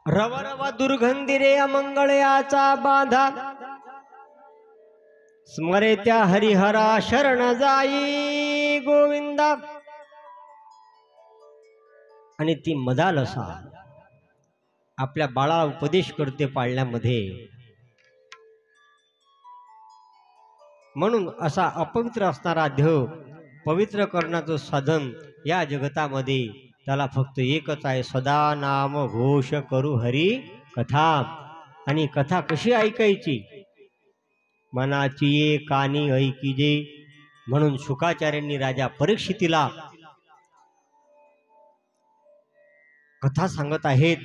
रव रव दुर्गंधी रे अमंगळ याचा बाधा, स्मरे त्या हरिहरा शरण जाई गोविंदा. आणि ती मदालसा आपल्या बाळाला उपदेश करते पाळण्यामध्ये. म्हणून असा अपवित्र असणारा देह पवित्र करण्याचं साधन या जगतामध्ये त्याला फक्त एकच आहे. सदा नाम घोष करू हरी कथा. आणि कथा कशी ऐकायची, मनाची ये कानी ऐकिजे. म्हणून शुकाचार्यांनी राजा परीक्षितीला कथा सांगत आहेत.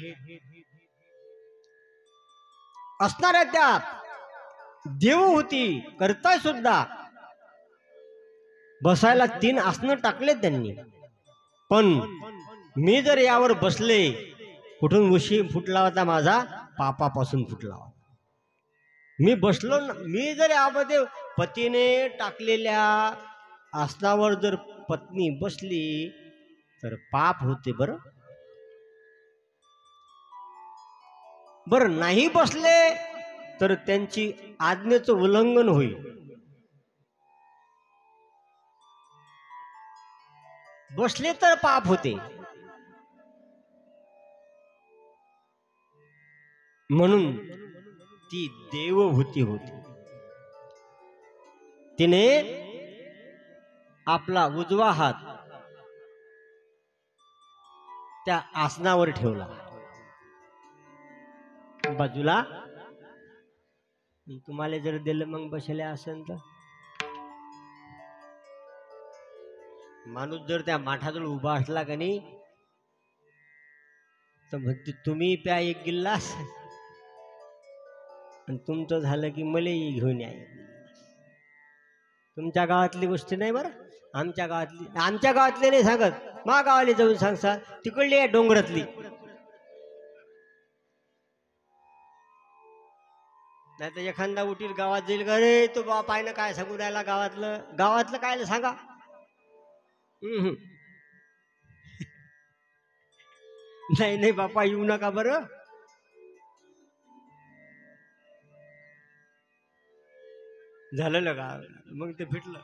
असणाऱ्या त्यात देवहूती करताय सुद्धा. बसायला 3 आसनं टाकले त्यांनी. पण मी जर यावर बसले, कुठून उशी फुटला होता माझा, पापापासून फुटला होता. मी बसलो, मी जर यामध्ये पतीने टाकलेल्या आसनावर जर पत्नी बसली तर पाप होते. बरं नाही बसले तर त्यांची आज्ञेचं उल्लंघन होईल. बसले तर पाप होते. म्हणून ती देवहूती होती. तिने आपला उजवा हात त्या आसनावर ठेवला बाजूला. तुम्हाला जर दिलं मग बसले असेल तर, माणूस जर त्या माठाजवळ उभा असला का नाही तर म्हणते तुम्ही प्या 1 गिल्लास, आणि तुमचं झालं की मलाही घेऊन या. तुमच्या गावातली गोष्ट नाही बरं. आमच्या गावातली नाही सांगत, मा गावाला जाऊन सांगसा. तिकडली आहे डोंगरातली. नाही तर एखादा उटील गावात जाईल का, रे तो बाप आहे ना काय सांगू राहिला गावातलं काय सांगा. नाही बापा येऊ नका बरं. झालं का मग ते फिटलं.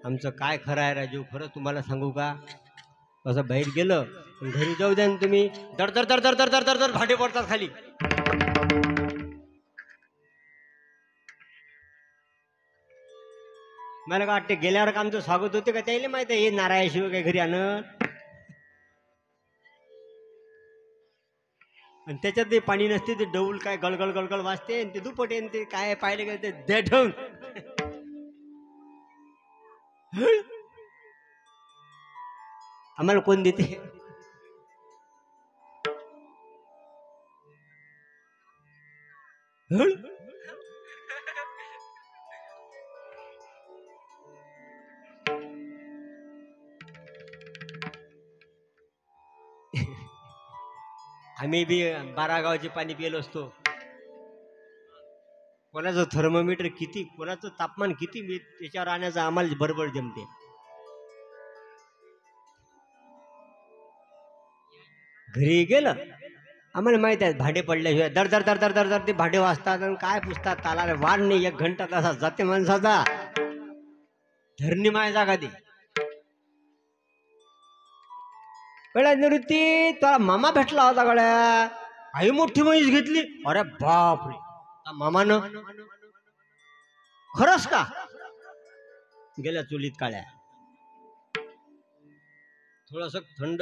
आमचं काय खरं आहे राजू, खरं तुम्हाला सांगू का, असं बाहेर गेलं घरी जाऊ द्या तुम्ही, दर दर दर दर दर दर दर दर भांडे पडतात खाली. मला का वाटते गेल्यावर आमचं स्वागत होते का, त्याला माहिती आहे हे नारायणशिवाय काही घरी आणत. आणि त्याच्यात ते पाणी नसते, ते डौल काय गळगळ गळगळ वाजते, आणि ते दुपटे ते काय पाहिले का ते दे ठेवून. आम्हाला कोण देते. आम्ही बी 12 गावचे पाणी पिलो असतो. कोणाचं थर्मोमीटर किती, कोणाचं तापमान किती, त्याच्यावर आणण्याचं आम्हाला बरोबर जमते. घरी गेलं आम्हाला माहित आहे भांडे पडल्याशिवाय दर दर दर दर दर दर ते भांडे वाजतात आणि काय पुसतात. ताला वाढ नाही, 1 घंटा तसा जाते माणसाचा. धरणी माय जागा दे गळ्या निवृत्ती. तुला मामा भेटला होता गळ्या, आई मोठी म्हैस घेतली. अरे बापरे, मामानं खरंच का? गेल्या चुलीत काळ्या थोडस थंड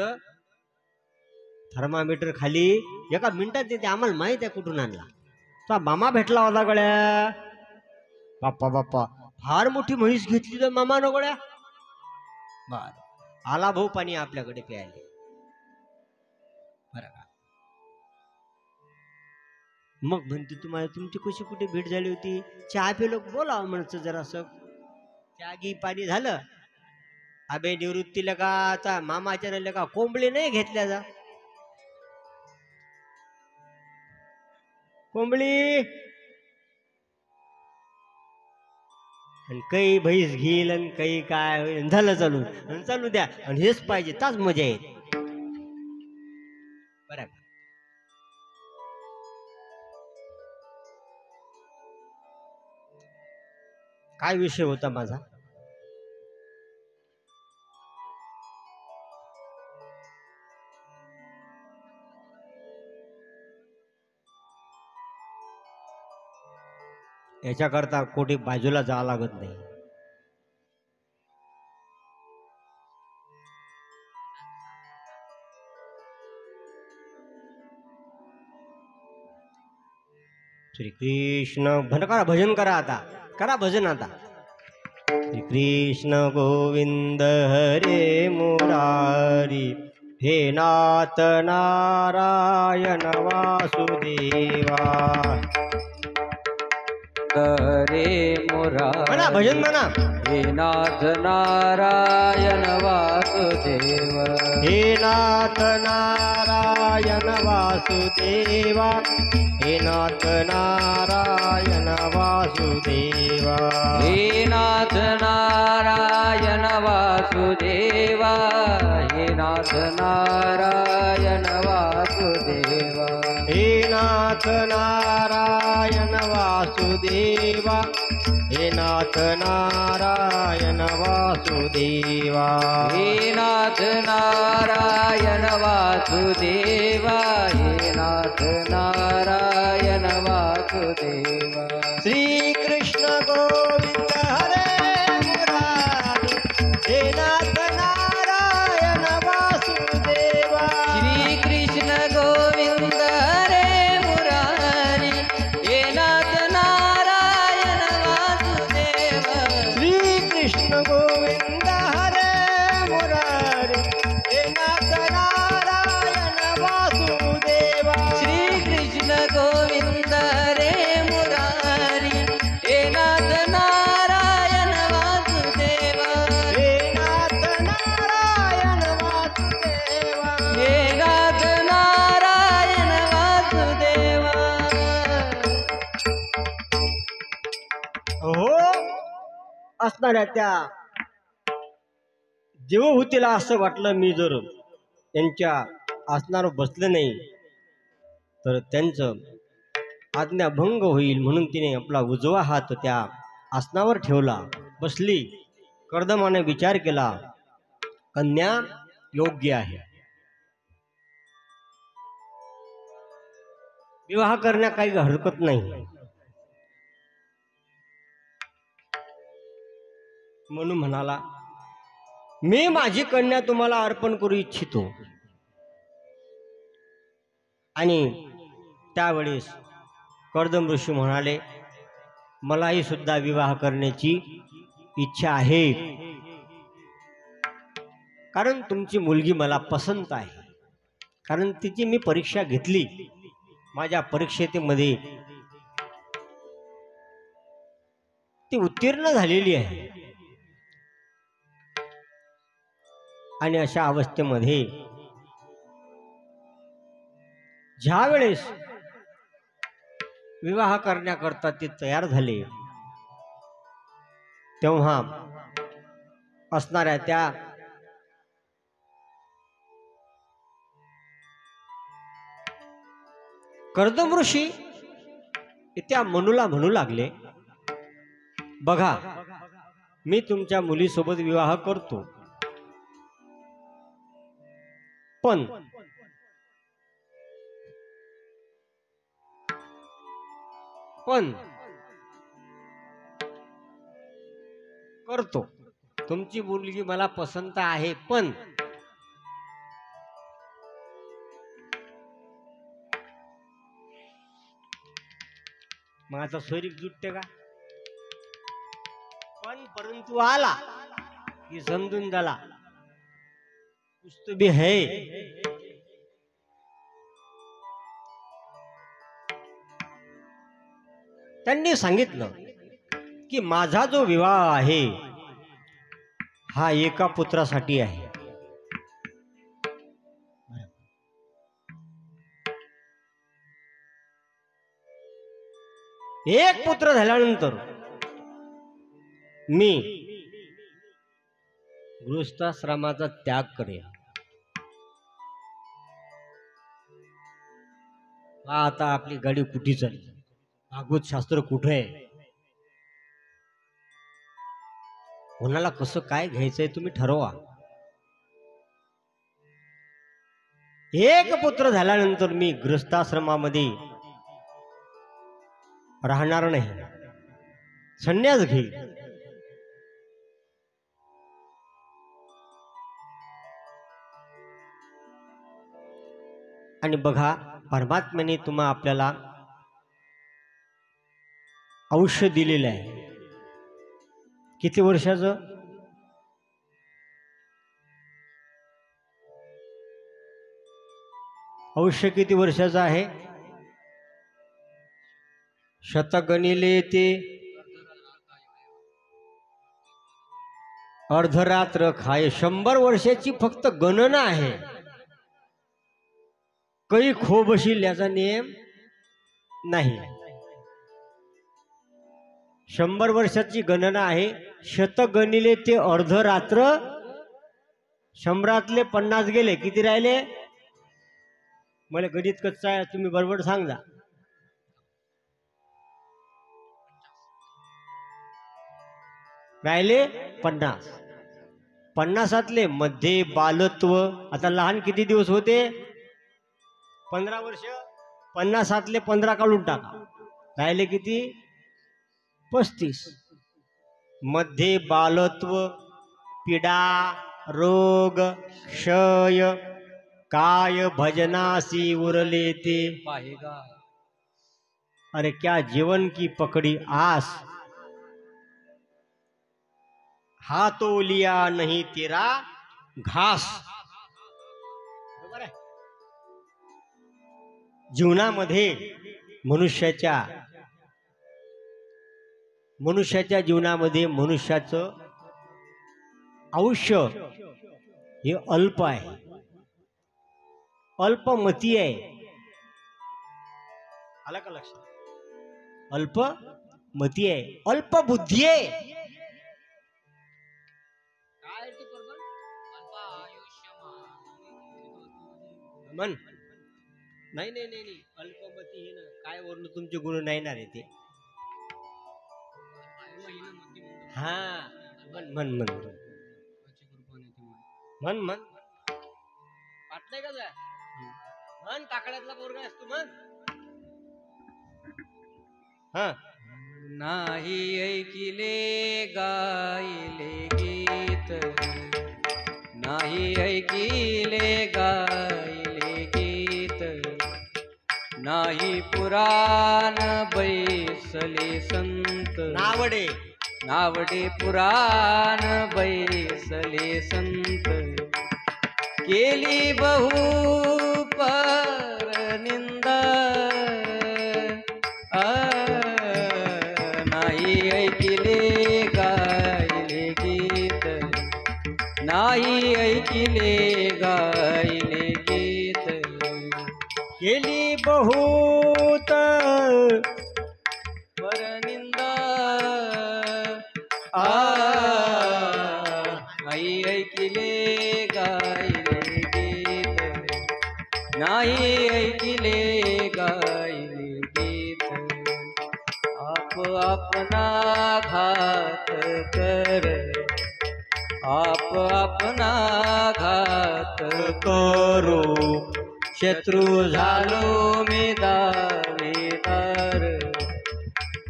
थर्मामीटर खाली 1 मिनिटात देते. आम्हाला माहित आहे कुठून आणला. तुझा मामा भेटला होता गळ्या. बाप्पा बाप्पा, फार मोठी म्हैस घेतली तर मामानं गळ्या. बर, आला भाऊ पाणी आपल्याकडे प्यायले. बरं का? मग म्हणते तुम्हाला तुमची कशी कुठे भेट झाली होती? चहा पेलो, बोलावं म्हणचं जरासं. चहा घी पाणी झालं. अबे निवृत्तीला का आता मामाच्या नाही का कोंबडी नाही घेतल्या जा. कोंबडी आणि काही म्हैस घेईल आणि काही काय होईल. झालं चालू आणि चालू द्या. आणि हेच पाहिजे, ताच मजा येईल. बरं का? काय विषय होता माझा? याच्याकरता कोठे बाजूला जावं लागत नाही. श्री कृष्ण करा, भजन करा. आता करा भजन. आता श्री कृष्ण गोविंद हरे मुरारी, हे नाथ नारायण वासुदेवा.
हरे
म्हणा भजन म्हणा.
हे नाथ नारायण वासुदेव.
हे नाथ नारायण वासुदेवा. हे नाथ नारायण वासुदेवा.
हे नाथ नारायण वासुदेवा. हे नाथ नारायण वासुदेवा.
हे नाथ नारायण वासुदेवा. हे नाथ नारायण वासुदेवा.
हे नाथ नारायण वासुदेवा. हे नाथ नारायण वासुदेवा.
श्री कृष्ण गोविंद हरे मुरारी, हे नाथ नारायण वासुदेवा.
श्री कृष्ण गोविंद हरे मुरारी, हे नाथ नारायण वासुदेवा.
श्री कृष्ण गोविंद हरे मुरारी, हे नाथ नारायण वासुदेवा.
श्री कृष्ण गोविंद हरे मुरारी, हे नाथ नारायण वासुदेवा.
हे नाथ नारायण वासुदेवा.
हे नाथ नारायण वासुदेवा.
हो असणाऱ्या त्या देवहूतीला असं वाटलं, मी जर त्यांच्या आसनावर बसलं नाही तर त्यांचं आज्ञाभंग होईल, म्हणून तिने आपला उजवा हात त्या आसनावर ठेवला. बसली. कर्दमाने विचार केला, कन्या योग्य आहे, विवाह करण्यात काही हरकत नाही. म्हणून म्हणाला, मी माझी कन्या तुम्हाला अर्पण करू इच्छितो. आणि त्यावेळेस कर्दम ऋषी म्हणाले, मलाही सुद्धा विवाह करण्याची इच्छा आहे, कारण तुमची मुलगी मला पसंत आहे. कारण तिची मी परीक्षा घेतली, माझ्या परीक्षेमध्ये ती उत्तीर्ण झालेली आहे. आणि अशा अवस्थेमध्ये ज्या वेळेस विवाह करण्याकरता ते तयार झाले तेव्हा असणाऱ्या त्या कर्दम ऋषी त्या मनूला म्हणू लागले, बघा मी तुमच्या मुलीसोबत विवाह करतो, पण करतो, तुमची मुलगी मला पसंत आहे, पण मग आता सोयरीक जुटते का? पण परंतु आला की समजून झाला कुछ तो भी है. त्यांनी सांगितलं की माझा जो विवाह आहे हा एका पुत्रासाठी आहे. एक पुत्र झाल्यानंतर मी गृहस्थाश्रमाचा त्याग करेन. आता आपली गाडी कुठे चालली, भागवत शास्त्र कुठे आहे, कोणाला कसं काय घ्यायचंय तुम्ही ठरवा. एक पुत्र झाल्यानंतर मी गृहस्थाश्रमामध्ये राहणार नाही, संन्यास घेईल. आणि बघा परमात्म्याने आपल्याला आयुष्य दिलेलं आहे. किती वर्षाचं? आयुष्य किती वर्षाचं आहे? शतगणिले ते अर्धरात्र खाय. 100 वर्षाची फक्त गणना आहे. काही खो बशील याचा नियम नाही. 100 वर्षाची गणना आहे. शतगणिले ते अर्धरात्र. 100तले 50 गेले, किती राहिले? मला गणित कच्चा आहे, तुम्ही बरोबर सांगा. राहिले 50. 50तले मध्ये बालत्व. आता लहान किती दिवस होते? 15 वर्ष. 50तले 15 काढून टाका, राहिले किती? 35. मध्ये बालत्व, पीडा, रोग, क्षय, काय भजनासी उरले ते
पाहेगा.
अरे क्या जीवन की पकड़ी आस, हाथों लिया नहीं तेरा घास. बरोबर आहे. जीवनामध्ये मनुष्याच्या जीवनामध्ये मनुष्याचं आयुष्य हे अल्प आहे, अल्पमती आहे. आलं का लक्षात? अल्पमती आहे, अल्पबुद्धी आहे. मन नाही नाही नाही नाही, अल्पमती हे ना काय वरून तुमचे गुण नाही ना रे ते. हा मन मन मन मन मन वाटलंय का तुला? मन काकड्यातला पोरगा असतो मन. हा.
नाही ऐकिले गायले गीत, नाही ऐकिले गायले गीत, नाही पुराण बैसले संत.
नावडे
नावडे पुराण बैसले संत, केली बहु पर निंदा. नाही ऐकिले गायले गीत, नाही ऐकिले गायले गीत,
केली
आपना घात कर, आप आपना घात
करू शत्रू झालो
झालो मी दावेदार,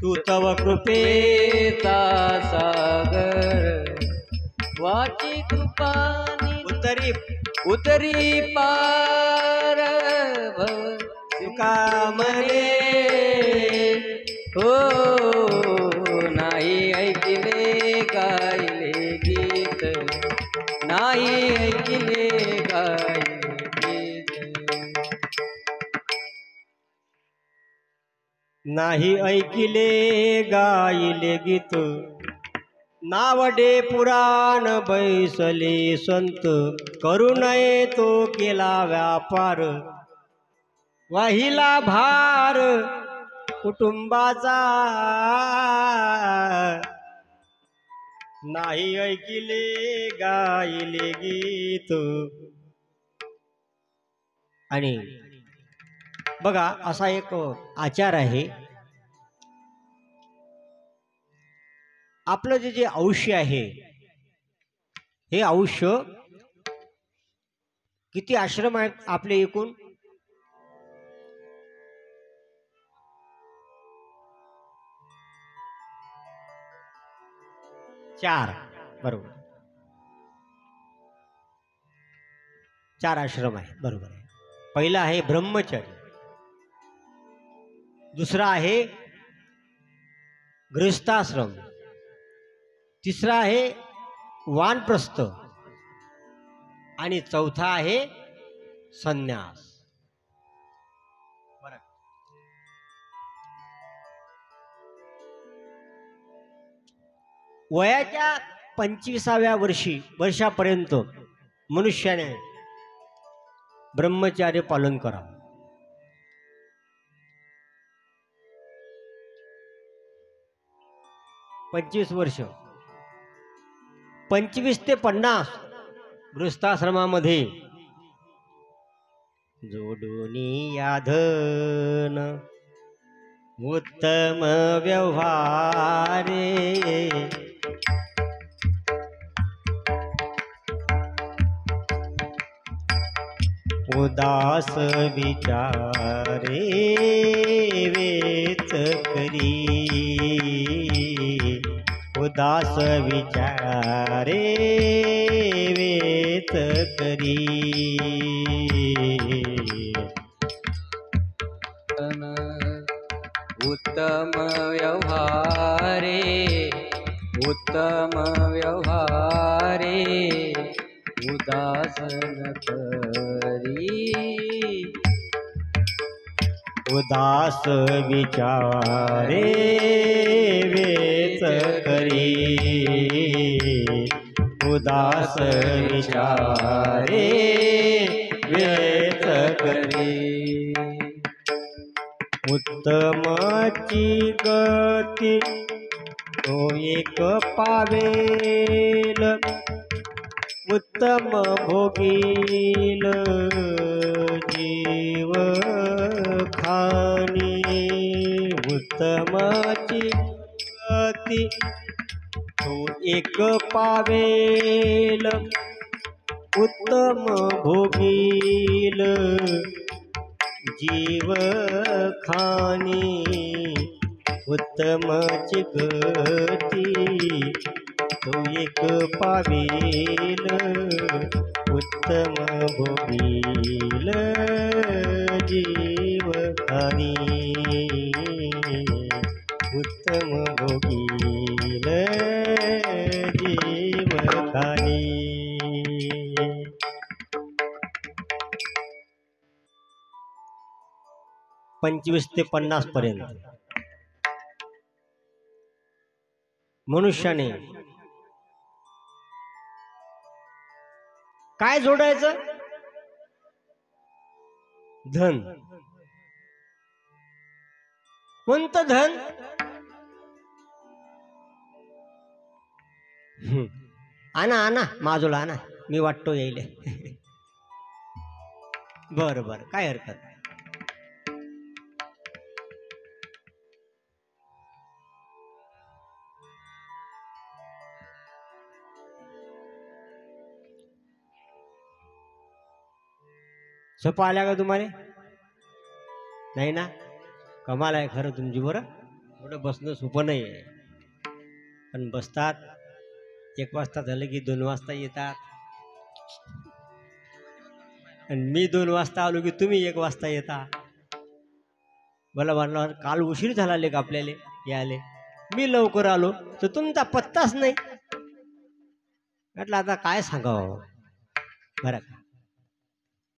तू तव कृपे
पेचा सागर, वाची कृपानी
उत्तरी
उतरी पार भव
तुका म्हणे
हो, नाही ऐकले गायले गीत, नाही ऐकले गायले गीत.
नाही ऐकिले गायले गीत, नावडे पुराण बैसले संत, करू नये तो केला व्यापार, वाहिला भार कुटुंबाचा, नाही ऐकिले गायले गीत. आणि बघा असा एक आचार आहे, आपलं जे आयुष्य आहे हे आयुष्य, किती आश्रम आहेत आपले एकूण? 4, बरोबर 4 आश्रम आहे, बरोबर आहे. पहिला आहे ब्रह्मचर्य, दुसरा आहे गृहस्थाश्रम, तिसरा आहे वानप्रस्थ आणि चौथा आहे संन्यास. वयाच्या 25व्या वर्षापर्यंत मनुष्याने ब्रह्मचर्य पालन करावं. 25 वर्ष, 25 ते 50 गृहस्थाश्रमामध्ये जोडूनी याधन उत्तम व्यवहारे, उदास विचारे वेच करी, उदास विचारे वेच करी.
उत्तम व्यवहारे, उत्तम व्यवहारे, उदासन करी,
उदास विचारे वेच करी, उदास विचारे वेच करी. उत्तमाची गती तो एक पावेल, उत्तम भोगील जीव खाणी. उत्तमाची गती तो एक पावेल, उत्तम भोगील जीव खाणी. उत्तमाची गती तो एक पावेल, उत्तम भोगील जीव खाणी. उत्तम भोगील जीव खाणी. 25 ते 50 पर्यंत मनुष्याने काय जोडायचं? धन. कोणतं धन? आणा आणा माझोला आणा, मी वाटतो येईल. बर बर, काय हरकत नाही. सोपं आल्या का तुम्हाला? नाही ना. कमाल आहे खरं तुमची. बरं एवढं बसणं सोपं नाही आहे. पण बसतात. 1 वाजता झालं की 2 वाजता येतात. आणि मी 2 वाजता आलो की तुम्ही 1 वाजता येता. मला म्हणलं काल उशीर झाला लेक आपल्याला यायले. मी लवकर आलो तर तुमचा पत्ताच नाही. म्हटलं आता काय सांगावं. बरं का.